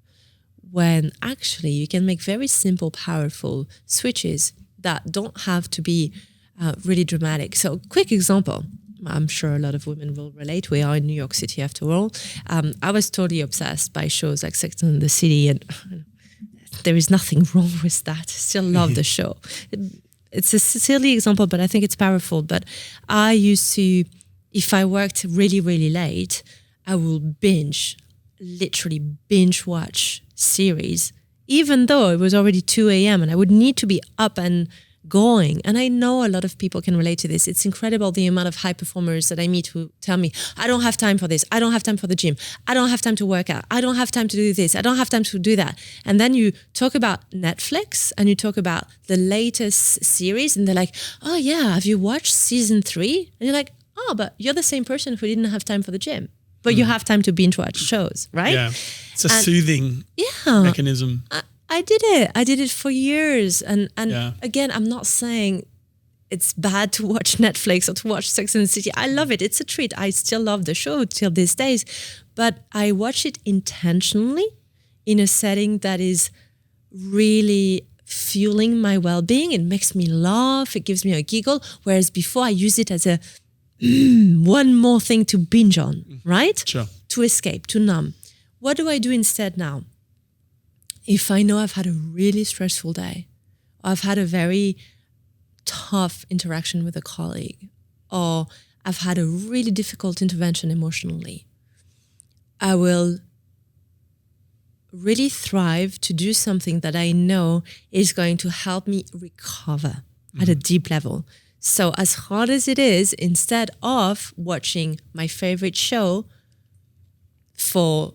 when actually you can make very simple, powerful switches that don't have to be really dramatic. So quick example. I'm sure a lot of women will relate. We are in New York City after all. I was totally obsessed by shows like Sex and the City, and there is nothing wrong with that. I still love the show. It's a silly example, but I think it's powerful. But I used to, if I worked really, really late, I will literally binge watch series, even though it was already 2 a.m. and I would need to be up and going. And I know a lot of people can relate to this. It's incredible the amount of high performers that I meet who tell me, I don't have time for this. I don't have time for the gym. I don't have time to work out. I don't have time to do this. I don't have time to do that. And then you talk about Netflix and you talk about the latest series and they're like, oh yeah, have you watched season 3? And you're like, oh, but you're the same person who didn't have time for the gym. But you have time to binge watch shows, right? Yeah, it's a soothing mechanism. I did it. I did it for years. And again, I'm not saying it's bad to watch Netflix or to watch Sex and the City. I love it. It's a treat. I still love the show till these days. But I watch it intentionally in a setting that is really fueling my well-being. It makes me laugh. It gives me a giggle. Whereas before I use it as a one more thing to binge on, right? Sure. To escape, to numb. What do I do instead now? If I know I've had a really stressful day, or I've had a very tough interaction with a colleague, or I've had a really difficult intervention emotionally, I will really thrive to do something that I know is going to help me recover at a deep level. So as hard as it is, instead of watching my favorite show for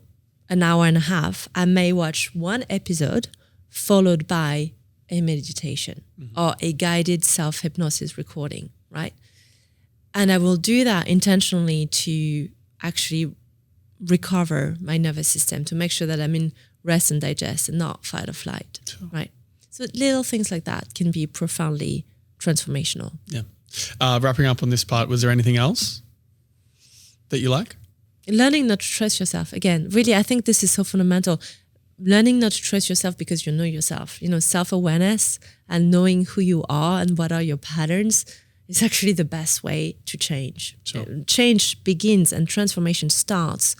an hour and a half, I may watch one episode followed by a meditation or a guided self-hypnosis recording, right? And I will do that intentionally to actually recover my nervous system, to make sure that I'm in rest and digest and not fight or flight, right? So little things like that can be profoundly transformational. Yeah. Wrapping up on this part, was there anything else that you like? Learning not to trust yourself. Again, really, I think this is so fundamental. Learning not to trust yourself because you know yourself. You know, self-awareness and knowing who you are and what are your patterns is actually the best way to change. Sure. Change begins and transformation starts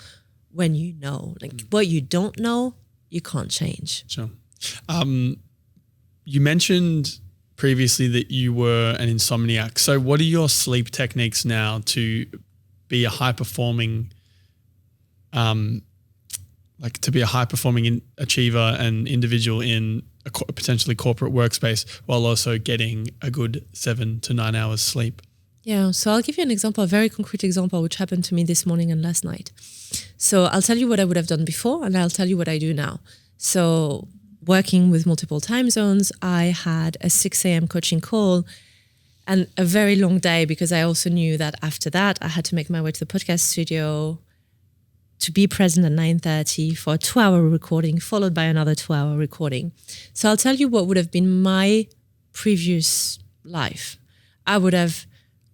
when you know. Like what you don't know, you can't change. Sure. You mentioned previously that you were an insomniac. So what are your sleep techniques now to be a high-performing achiever and individual in a potentially corporate workspace while also getting a good 7 to 9 hours sleep? Yeah, so I'll give you an example, a very concrete example, which happened to me this morning and last night. So I'll tell you what I would have done before and I'll tell you what I do now. So working with multiple time zones, I had a 6 a.m. coaching call and a very long day because I also knew that after that, I had to make my way to the podcast studio to be present at 9:30 for a 2-hour recording, followed by another 2-hour recording. So I'll tell you what would have been my previous life. I would have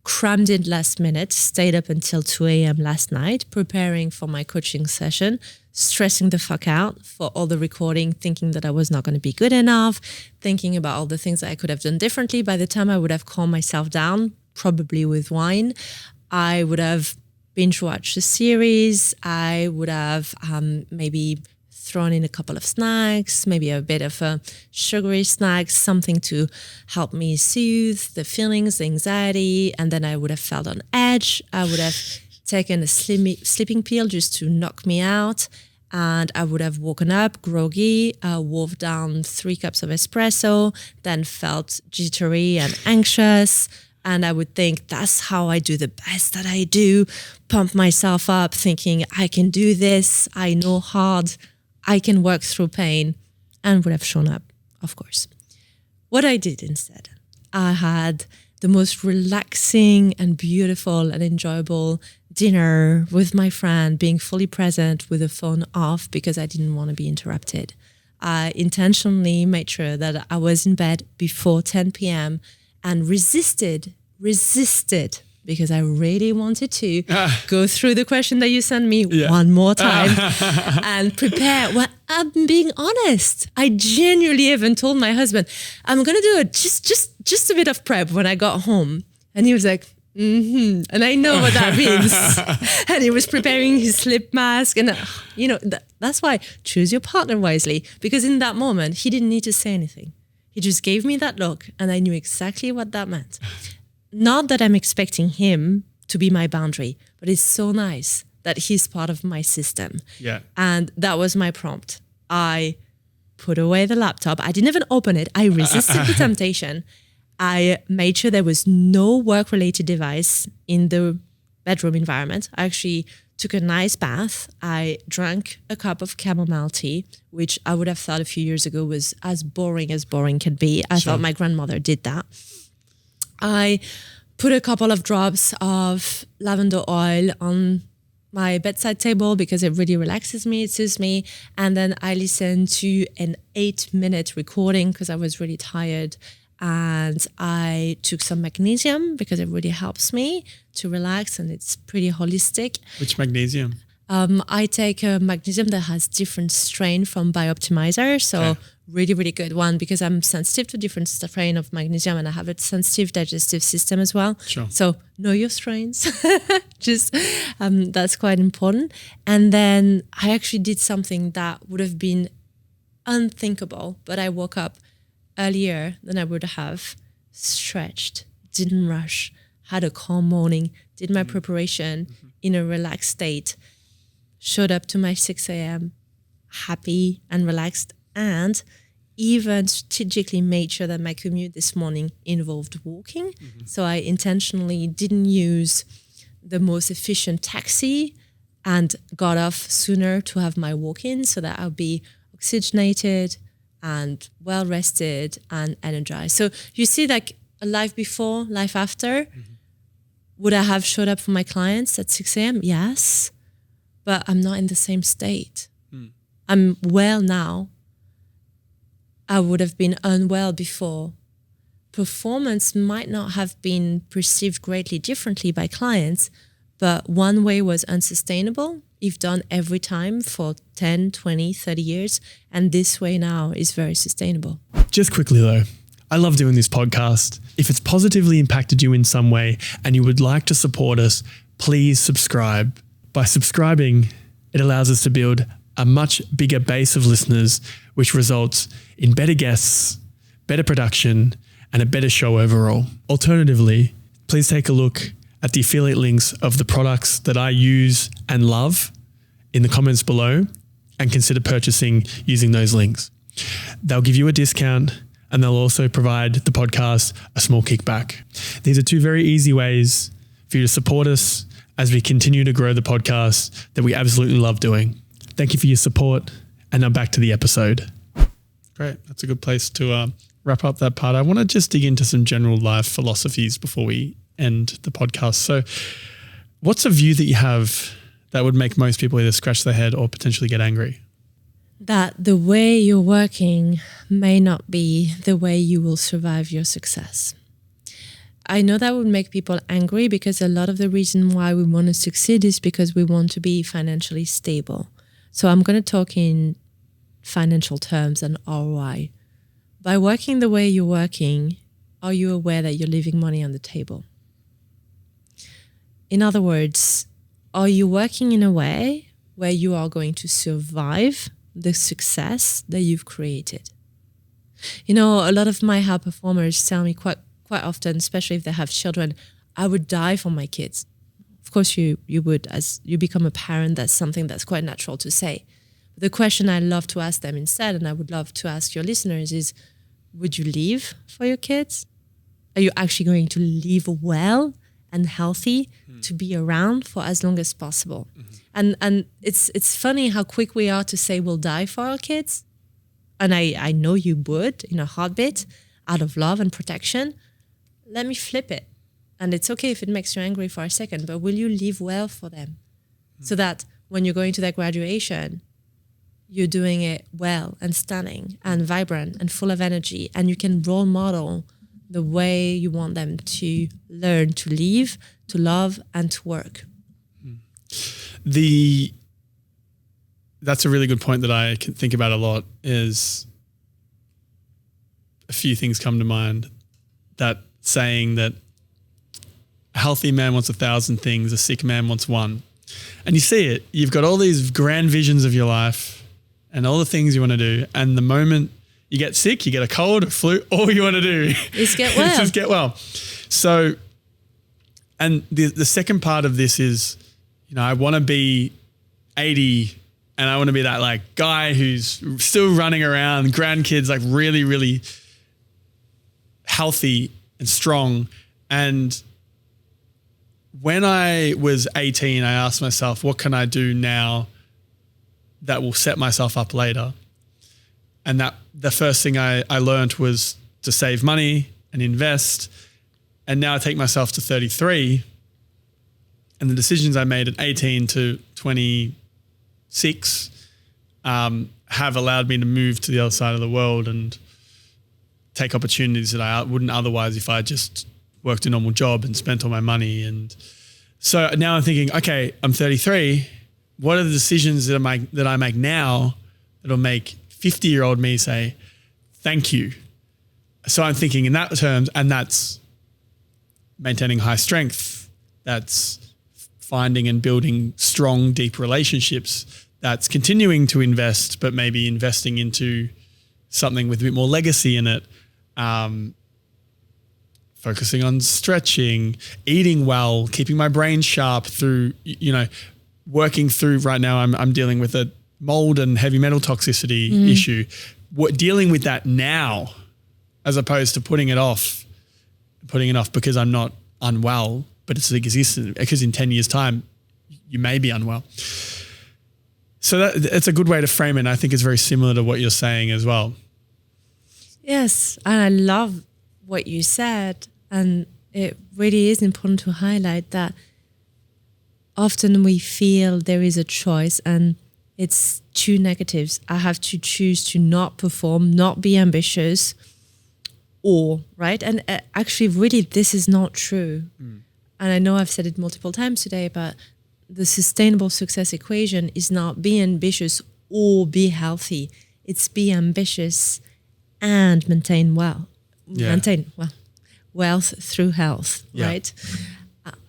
crammed in last minute, stayed up until 2 a.m. last night, preparing for my coaching session, stressing the fuck out for all the recording, thinking that I was not going to be good enough, thinking about all the things that I could have done differently. By the time I would have calmed myself down, probably with wine, I would have binge watched a series. I would have maybe thrown in a couple of snacks, maybe a bit of a sugary snack, something to help me soothe the feelings, the anxiety, and then I would have felt on edge. I would have taken a sleeping pill just to knock me out, and I would have woken up groggy, wolfed down 3 cups of espresso, then felt jittery and anxious. And I would think that's how I do the best that I do, pump myself up thinking I can do this, I know hard, I can work through pain, and would have shown up, of course. What I did instead, I had the most relaxing and beautiful and enjoyable dinner with my friend, being fully present with the phone off because I didn't want to be interrupted. I intentionally made sure that I was in bed before 10 p.m. and resisted because I really wanted to go through the question that you sent me one more time and prepare. Well, I'm being honest. I genuinely even told my husband, I'm going to do just a bit of prep when I got home. And he was like, And I know what that means. And he was preparing his slip mask. And, that's why choose your partner wisely. Because in that moment, he didn't need to say anything. He just gave me that look and I knew exactly what that meant. Not that I'm expecting him to be my boundary, but it's so nice that he's part of my system. Yeah. And that was my prompt. I put away the laptop. I didn't even open it. I resisted the temptation. I made sure there was no work-related device in the bedroom environment. I actually took a nice bath. I drank a cup of chamomile tea, which I would have thought a few years ago was as boring can be. I thought my grandmother did that. I put a couple of drops of lavender oil on my bedside table because it really relaxes me, it soothes me. And then I listened to an 8-minute recording because I was really tired. And I took some magnesium because it really helps me to relax and it's pretty holistic. Which magnesium? I take a magnesium that has different strain from Bioptimizer. So really, really good one because I'm sensitive to different strain of magnesium and I have a sensitive digestive system as well. Sure. So know your strains. Just that's quite important. And then I actually did something that would have been unthinkable, but I woke up earlier than I would have, stretched, didn't rush, had a calm morning, did my preparation in a relaxed state, showed up to my 6 a.m. happy and relaxed, and even strategically made sure that my commute this morning involved walking. So I intentionally didn't use the most efficient taxi and got off sooner to have my walk-in so that I'll be oxygenated and well rested and energized. So you see, like a life before, life after. Would I have showed up for my clients at 6 a.m.? Yes, but I'm not in the same state. I'm well now. I would have been unwell before. Performance might not have been perceived greatly differently by clients, but one way was unsustainable if done every time for 10, 20, 30 years. And this way now is very sustainable. Just quickly though, I love doing this podcast. If it's positively impacted you in some way and you would like to support us, please subscribe. By subscribing, it allows us to build a much bigger base of listeners, which results in better guests, better production, and a better show overall. Alternatively, please take a look at the affiliate links of the products that I use and love in the comments below and consider purchasing using those links. They'll give you a discount and they'll also provide the podcast a small kickback. These are two very easy ways for you to support us as we continue to grow the podcast that we absolutely love doing. Thank you for your support, and now back to the episode. Great. That's a good place to wrap up that part. I want to just dig into some general life philosophies before we end the podcast. So what's a view that you have that would make most people either scratch their head or potentially get angry? That the way you're working may not be the way you will survive your success. I know that would make people angry because a lot of the reason why we want to succeed is because we want to be financially stable. So I'm going to talk in financial terms and ROI. By working the way you're working, are you aware that you're leaving money on the table? In other words, are you working in a way where you are going to survive the success that you've created? You know, a lot of my high performers tell me quite often, especially if they have children, I would die for my kids. Of course you would. As you become a parent, that's something that's quite natural to say. But the question I love to ask them instead, and I would love to ask your listeners, is would you leave for your kids? Are you actually going to live well and healthy to be around for as long as possible? And it's funny how quick we are to say we'll die for our kids. And I know you would in a heartbeat out of love and protection. Let me flip it. And it's okay if it makes you angry for a second, but will you live well for them? So that when you're going to their graduation, you're doing it well and stunning and vibrant and full of energy, and you can role model the way you want them to learn to live, to love, and to work. That's a really good point that I can think about a lot. Is a few things come to mind. That saying that a healthy man wants 1,000 things, a sick man wants one. And you see it. You've got all these grand visions of your life and all the things you want to do. And the moment you get sick, you get a cold, a flu, all you want to do is get well. is just get well. So, and the second part of this is, I want to be 80 and I want to be that like guy who's still running around, grandkids, like really, really healthy and strong. And when I was 18, I asked myself, what can I do now that will set myself up later? And that the first thing I learned was to save money and invest. And now I take myself to 33, and the decisions I made at 18 to 26 have allowed me to move to the other side of the world and take opportunities that I wouldn't otherwise if I just worked a normal job and spent all my money. And so now I'm thinking, okay, I'm 33. What are the decisions that I make now that'll make 50-year-old me say, thank you? So I'm thinking in that terms, and that's maintaining high strength. That's finding and building strong, deep relationships. That's continuing to invest, but maybe investing into something with a bit more legacy in it. Focusing on stretching, eating well, keeping my brain sharp through, working through right now. I'm dealing with a mold and heavy metal toxicity issue. Dealing with that now, as opposed to putting it off because I'm not unwell, but it's existent because in 10 years' time, you may be unwell. So it's a good way to frame it. And I think it's very similar to what you're saying as well. Yes. And I love what you said. And it really is important to highlight that often we feel there is a choice and it's two negatives. I have to choose to not perform, not be ambitious, right? And actually, really, this is not true. And I know I've said it multiple times today, but the sustainable success equation is not be ambitious or be healthy. It's be ambitious and maintain wealth through health, right?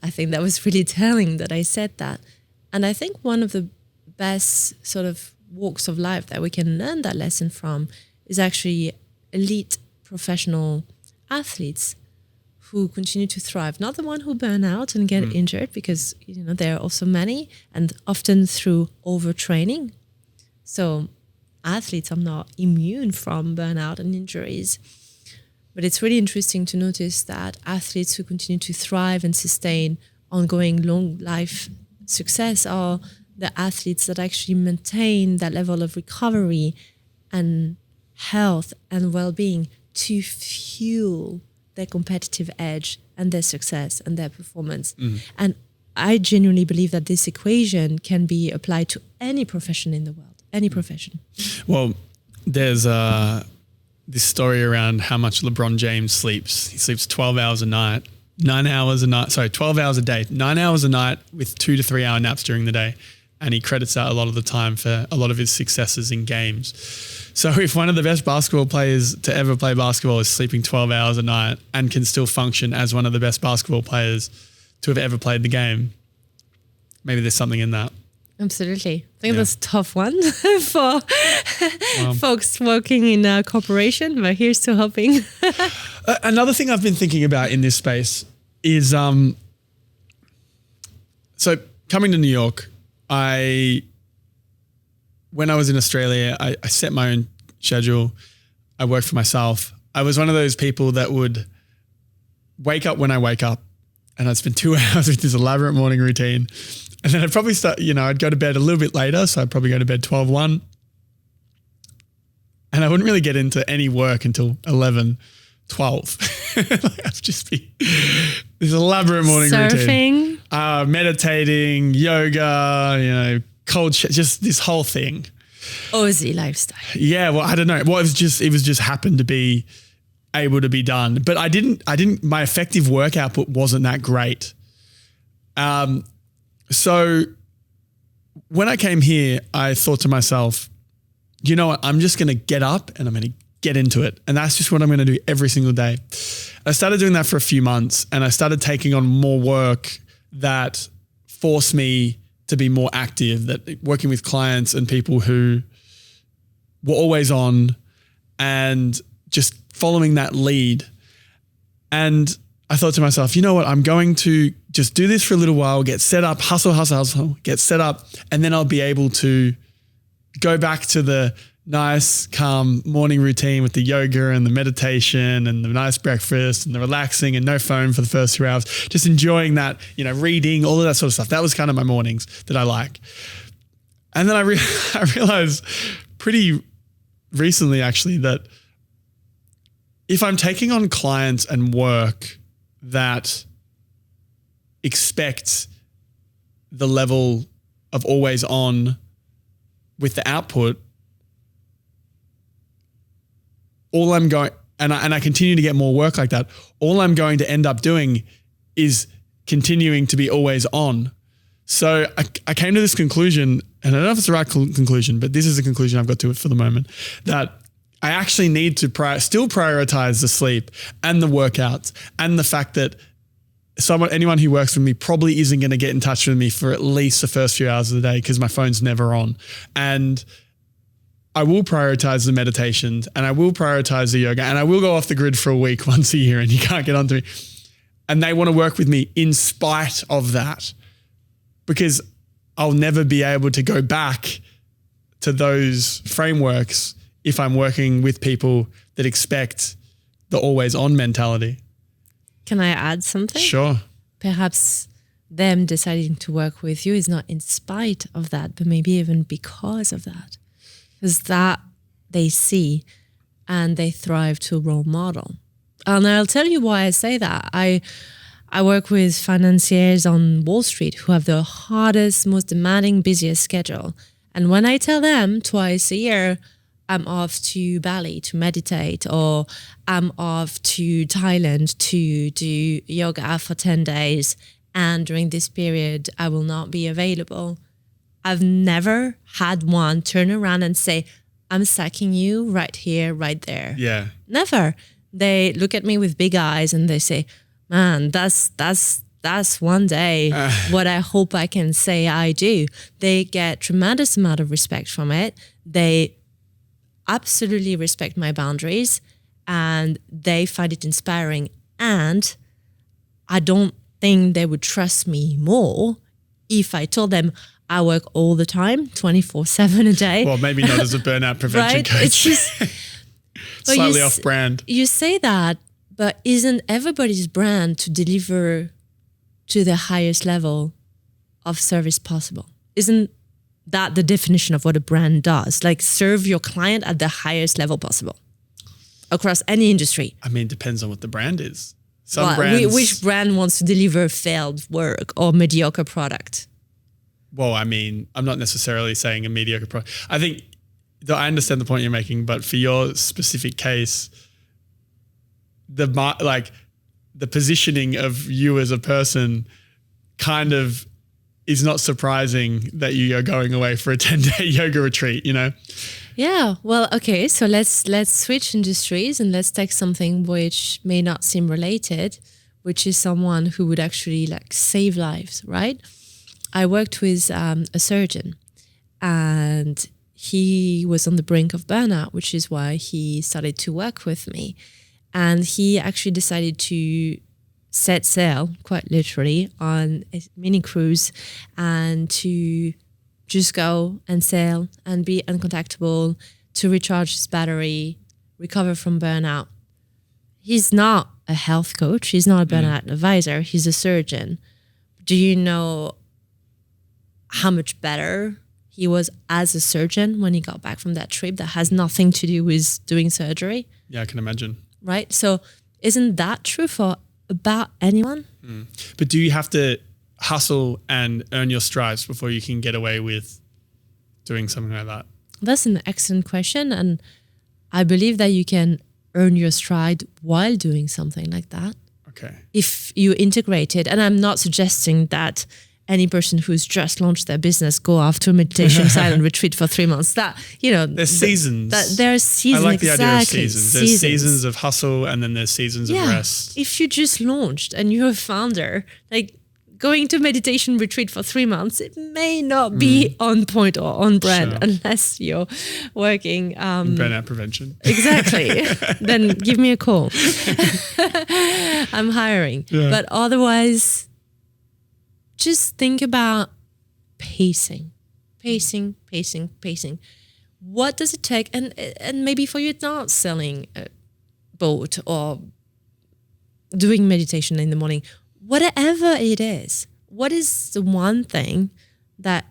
I think that was really telling that I said that. And I think one of the best sort of walks of life that we can learn that lesson from is actually elite professional athletes who continue to thrive, not the one who burn out and get injured, because there are also many, and often through overtraining. So athletes are not immune from burnout and injuries. But it's really interesting to notice that athletes who continue to thrive and sustain ongoing long life success are the athletes that actually maintain that level of recovery and health and well-being to fuel their competitive edge and their success and their performance. And I genuinely believe that this equation can be applied to any profession in the world, any profession. Well, there's this story around how much LeBron James sleeps. He sleeps 12 hours a night, 12 hours a day, 9 hours a night with 2 to 3 hour naps during the day. And he credits that a lot of the time for a lot of his successes in games. So if one of the best basketball players to ever play basketball is sleeping 12 hours a night and can still function as one of the best basketball players to have ever played the game, maybe there's something in that. Absolutely. I think that's a tough one for folks working in corporation, but here's to hoping. Another thing I've been thinking about in this space is, so coming to New York, when I was in Australia, I set my own schedule. I worked for myself. I was one of those people that would wake up when I wake up, and I'd spend 2 hours with this elaborate morning routine. And then I'd probably start, I'd go to bed a little bit later. So I'd probably go to bed 12:01. And I wouldn't really get into any work until 11, 12. I'd just be this elaborate morning routine. Surfing. Meditating, yoga, cold just this whole thing. Aussie lifestyle. Yeah, well, I don't know. Well, it was just happened to be able to be done. But my effective work output wasn't that great. So when I came here, I thought to myself, you know what, I'm just going to get up and I'm going to get into it. And that's just what I'm going to do every single day. I started doing that for a few months, and I started taking on more work that forced me to be more active, that working with clients and people who were always on and just following that lead. And I thought to myself, you know what? I'm going to just do this for a little while, get set up, hustle, get set up, and then I'll be able to go back to the nice, calm morning routine with the yoga and the meditation and the nice breakfast and the relaxing and no phone for the first 2 hours, just enjoying that, reading, all of that sort of stuff. That was kind of my mornings that I like. And then I realized pretty recently actually that if I'm taking on clients and work that expect the level of always on with the output, all I'm going, and I continue to get more work like that, all I'm going to end up doing is continuing to be always on. So I came to this conclusion, and I don't know if it's the right conclusion, but this is a conclusion I've got to it for the moment, that I actually need to still prioritize the sleep and the workouts and the fact that anyone who works with me probably isn't going to get in touch with me for at least the first few hours of the day because my phone's never on. And I will prioritize the meditations, and I will prioritize the yoga, and I will go off the grid for a week once a year, and you can't get onto me. And they want to work with me in spite of that, because I'll never be able to go back to those frameworks if I'm working with people that expect the always on mentality. Can I add something? Sure. Perhaps them deciding to work with you is not in spite of that, but maybe even because of that. Because that they see and they thrive to a role model. And I'll tell you why I say that. I work with financiers on Wall Street who have the hardest, most demanding, busiest schedule. And when I tell them twice a year, I'm off to Bali to meditate, or I'm off to Thailand to do yoga for 10 days, and during this period, I will not be available, I've never had one turn around and say, I'm sacking you right here, right there. Yeah. Never. They look at me with big eyes and they say, man, that's one day what I hope I can say I do. They get tremendous amount of respect from it. They absolutely respect my boundaries and they find it inspiring. And I don't think they would trust me more if I told them I work all the time, 24/7 a day. Well, maybe not as a burnout prevention right? coach. It's just slightly off brand. You say that, but isn't everybody's brand to deliver to the highest level of service possible? Isn't that the definition of what a brand does? Like serve your client at the highest level possible across any industry. I mean, depends on what the brand is. Which brand wants to deliver failed work or mediocre product? Well, I mean, I'm not necessarily saying a mediocre product. I think I understand the point you're making, but for your specific case, the positioning of you as a person kind of is not surprising that you are going away for a 10-day yoga retreat, Yeah. Well, okay. So let's switch industries and let's take something which may not seem related, which is someone who would actually save lives, right? I worked with a surgeon and he was on the brink of burnout, which is why he started to work with me. And he actually decided to set sail, quite literally, on a mini cruise and to just go and sail and be uncontactable, to recharge his battery, recover from burnout. He's not a health coach. He's not a burnout advisor. He's a surgeon. Do you know how much better he was as a surgeon when he got back from that trip that has nothing to do with doing surgery? Yeah, I can imagine. Right? So isn't that true for about anyone? But do you have to hustle and earn your stripes before you can get away with doing something like that? That's an excellent question. And I believe that you can earn your stride while doing something like that. Okay. If you integrate it. And I'm not suggesting that any person who's just launched their business go after a meditation silent retreat for 3 months. That, there's seasons. There's seasons. I like the idea of exactly. seasons. There's seasons of hustle, and then there's seasons of rest. If you just launched and you're a founder, like going to meditation retreat for 3 months, it may not be on point or on brand unless you're working in burnout prevention. Exactly. Then give me a call. I'm hiring. Yeah. But otherwise, just think about pacing. What does it take? And maybe for you, it's not selling a boat or doing meditation in the morning. Whatever it is, what is the one thing that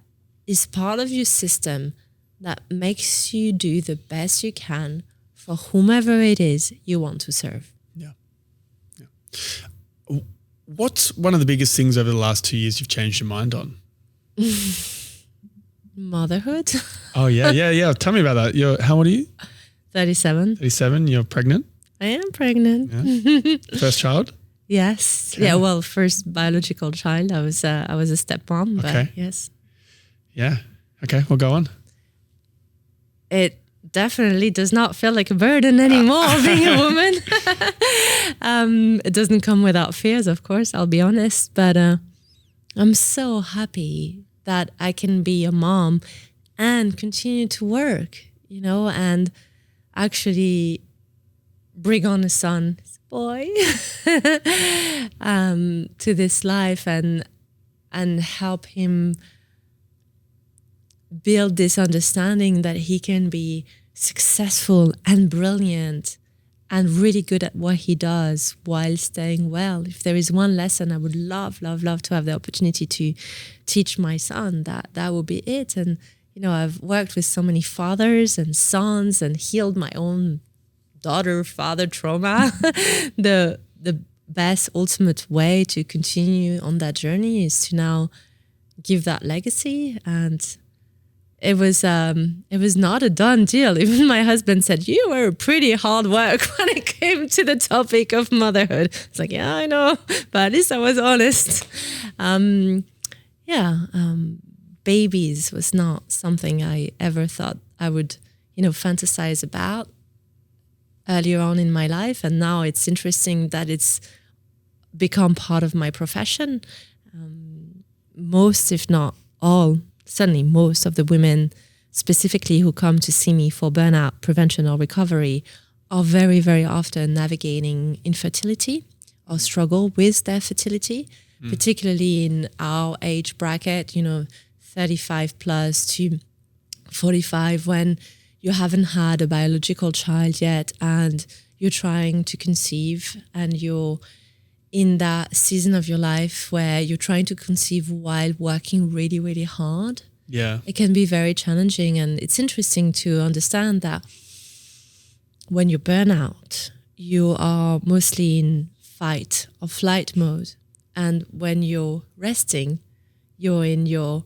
is part of your system that makes you do the best you can for whomever it is you want to serve? Yeah. What's one of the biggest things over the last 2 years you've changed your mind on? Motherhood. Oh, yeah. Tell me about that. How old are you? 37. 37. You're pregnant? I am pregnant. Yeah. First child? Yes. Okay. Yeah. Well, first biological child. I was a stepmom. Okay. But yes. Yeah. Okay. Well, go on. It definitely does not feel like a burden anymore being a woman. It doesn't come without fears, of course. I'll be honest, but I'm so happy that I can be a mom and continue to work. And actually bring on a son. Boy to this life and help him build this understanding that he can be successful and brilliant and really good at what he does while staying well. If there is one lesson I would love to have the opportunity to teach my son, that would be it. And I've worked with so many fathers and sons and healed my own daughter-father trauma. The best ultimate way to continue on that journey is to now give that legacy. And it was not a done deal. Even my husband said, "You were pretty hard work when it came to the topic of motherhood." It's like, yeah, I know, but at least I was honest. Babies was not something I ever thought I would, fantasize about earlier on in my life, and now it's interesting that it's become part of my profession. Most, if not all, certainly most of the women specifically who come to see me for burnout prevention or recovery are very, very often navigating infertility or struggle with their fertility, particularly in our age bracket, 35 plus to 45, when you haven't had a biological child yet and you're trying to conceive, and you're in that season of your life where you're trying to conceive while working really, really hard. Yeah. It can be very challenging. And it's interesting to understand that when you burn out, you are mostly in fight or flight mode. And when you're resting, you're in your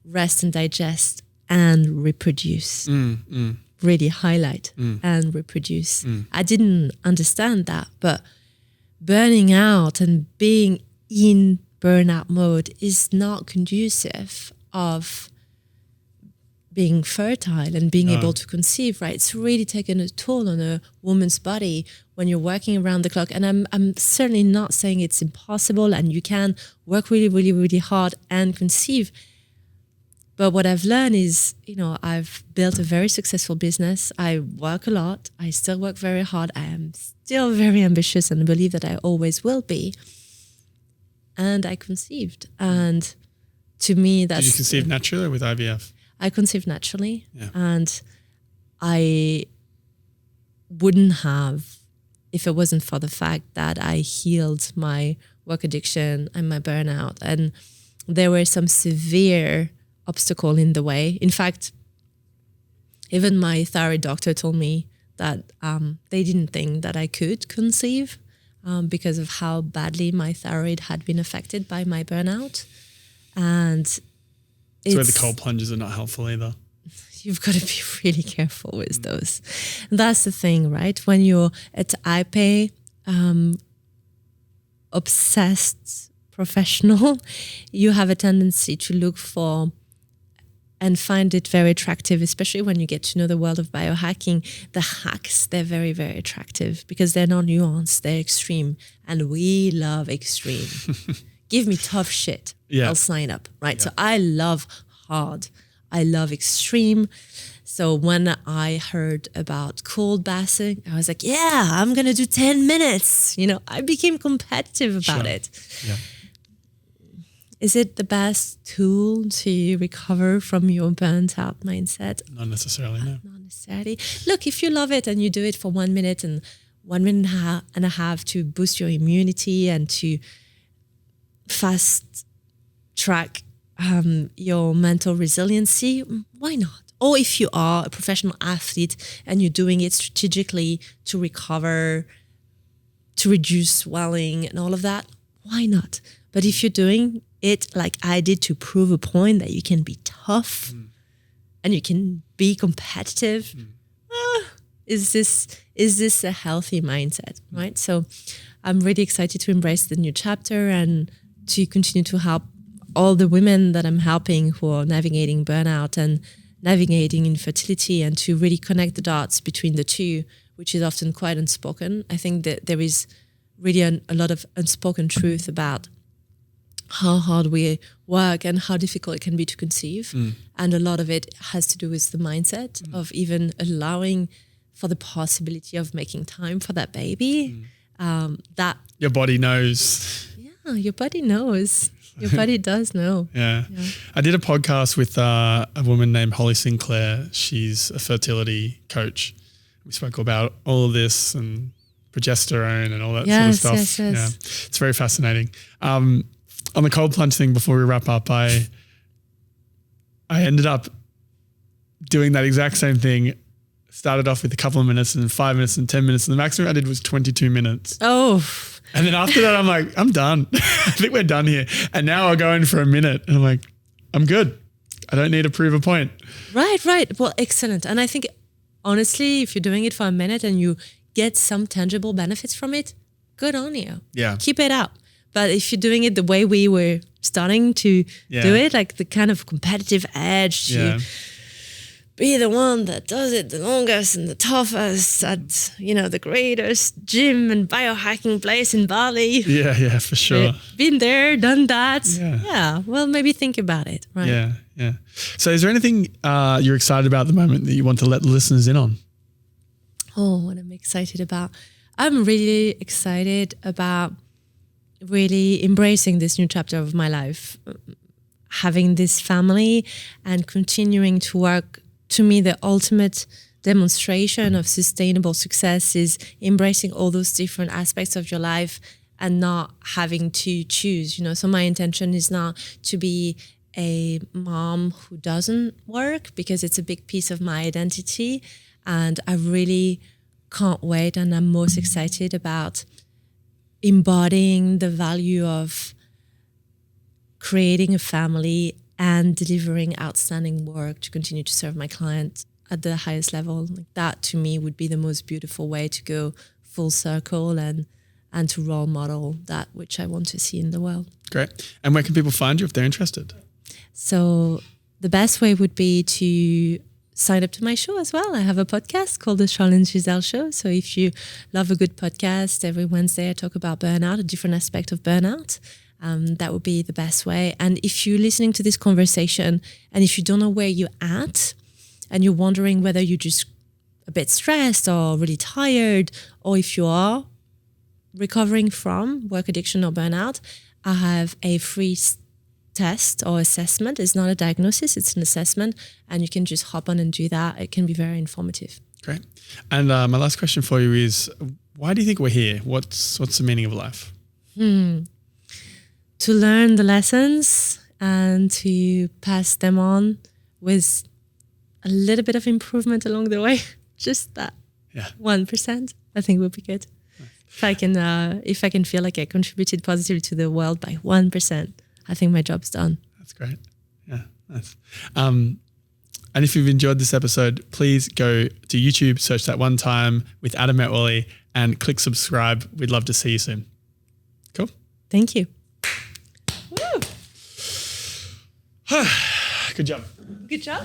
rest and digest and reproduce. Really highlight and reproduce. I didn't understand that, but burning out and being in burnout mode is not conducive of being fertile and being able to conceive, right? It's really taken a toll on a woman's body when you're working around the clock. And I'm certainly not saying it's impossible and you can work really, really, really hard and conceive. But what I've learned is, I've built a very successful business. I work a lot. I still work very hard. I am still very ambitious and believe that I always will be. And I conceived. And to me, that's... Did you conceive naturally or with IVF? I conceived naturally. Yeah. And I wouldn't have, if it wasn't for the fact that I healed my work addiction and my burnout. And there were some severe obstacle in the way. In fact, even my thyroid doctor told me that they didn't think that I could conceive because of how badly my thyroid had been affected by my burnout. And it's where the cold plunges are not helpful either. You've got to be really careful with those. And that's the thing, right? When you're at IPE, obsessed professional, you have a tendency to look for and find it very attractive, especially when you get to know the world of biohacking. The hacks, they're very, very attractive because they're not nuanced, they're extreme. And we love extreme. Give me tough shit, I'll sign up, right? Yeah. So I love hard. I love extreme. So when I heard about cold bathing, I was like, yeah, I'm going to do 10 minutes. You know, I became competitive about it. Yeah. Is it the best tool to recover from your burnt out mindset? Not necessarily, no. Not necessarily. Look, if you love it and you do it for 1 minute and 1 minute and a half to boost your immunity and to fast track your mental resiliency, why not? Or if you are a professional athlete and you're doing it strategically to recover, to reduce swelling and all of that, why not? But if you're doing it like I did to prove a point that you can be tough and you can be competitive, is this a healthy mindset, right? So I'm really excited to embrace the new chapter and to continue to help all the women that I'm helping who are navigating burnout and navigating infertility, and to really connect the dots between the two, which is often quite unspoken. I think that there is really a lot of unspoken truth about how hard we work and how difficult it can be to conceive. And a lot of it has to do with the mindset of even allowing for the possibility of making time for that baby. That your body knows. Yeah, your body knows. Your body does know. Yeah. I did a podcast with a woman named Holly Sinclair. She's a fertility coach. We spoke about all of this and progesterone and all that sort of stuff. Yes. Yeah, it's very fascinating. On the cold plunge thing, before we wrap up, I ended up doing that exact same thing. Started off with a couple of minutes and 5 minutes and 10 minutes. And the maximum I did was 22 minutes. Oh. And then after that, I'm like, I'm done. I think we're done here. And now I'll go in for a minute. And I'm like, I'm good. I don't need to prove a point. Right. Well, excellent. And I think, honestly, if you're doing it for a minute and you get some tangible benefits from it, good on you. Yeah. Keep it up. But if you're doing it the way we were starting to do it, like the kind of competitive edge to be the one that does it the longest and the toughest at, you know, the greatest gym and biohacking place in Bali. Yeah, for sure. Been there, done that. Yeah. Well, maybe think about it. Right. Yeah. So is there anything you're excited about at the moment that you want to let the listeners in on? Oh, what I'm excited about. I'm really excited about really embracing this new chapter of my life, having this family and continuing to work. To me, the ultimate demonstration of sustainable success is embracing all those different aspects of your life and not having to choose, you know. So my intention is not to be a mom who doesn't work, because it's a big piece of my identity. And I really can't wait. And I'm most excited about embodying the value of creating a family and delivering outstanding work to continue to serve my clients at the highest level. Like that, to me, would be the most beautiful way to go full circle and to role model that which I want to see in the world. Great. And where can people find you if they're interested? So the best way would be to sign up to my show as well. I have a podcast called the Charlène Gisèle Show. So if you love a good podcast, every Wednesday I talk about burnout, a different aspect of burnout. That would be the best way. And if you're listening to this conversation and if you don't know where you're at and you're wondering whether you're just a bit stressed or really tired, or if you are recovering from work addiction or burnout, I have a free test or assessment. It's not a diagnosis, it's an assessment, and you can just hop on and do that. It can be very informative. Great. And my last question for you is, why do you think we're here? What's the meaning of life? To learn the lessons and to pass them on with a little bit of improvement along the way. Just that 1%, I think would be good. Nice. If I can feel like I contributed positively to the world by 1%, I think my job's done. That's great. Yeah, nice. And if you've enjoyed this episode, please go to YouTube, search That One Time with Adam Metwally and click subscribe. We'd love to see you soon. Cool. Thank you. Good job. Good job.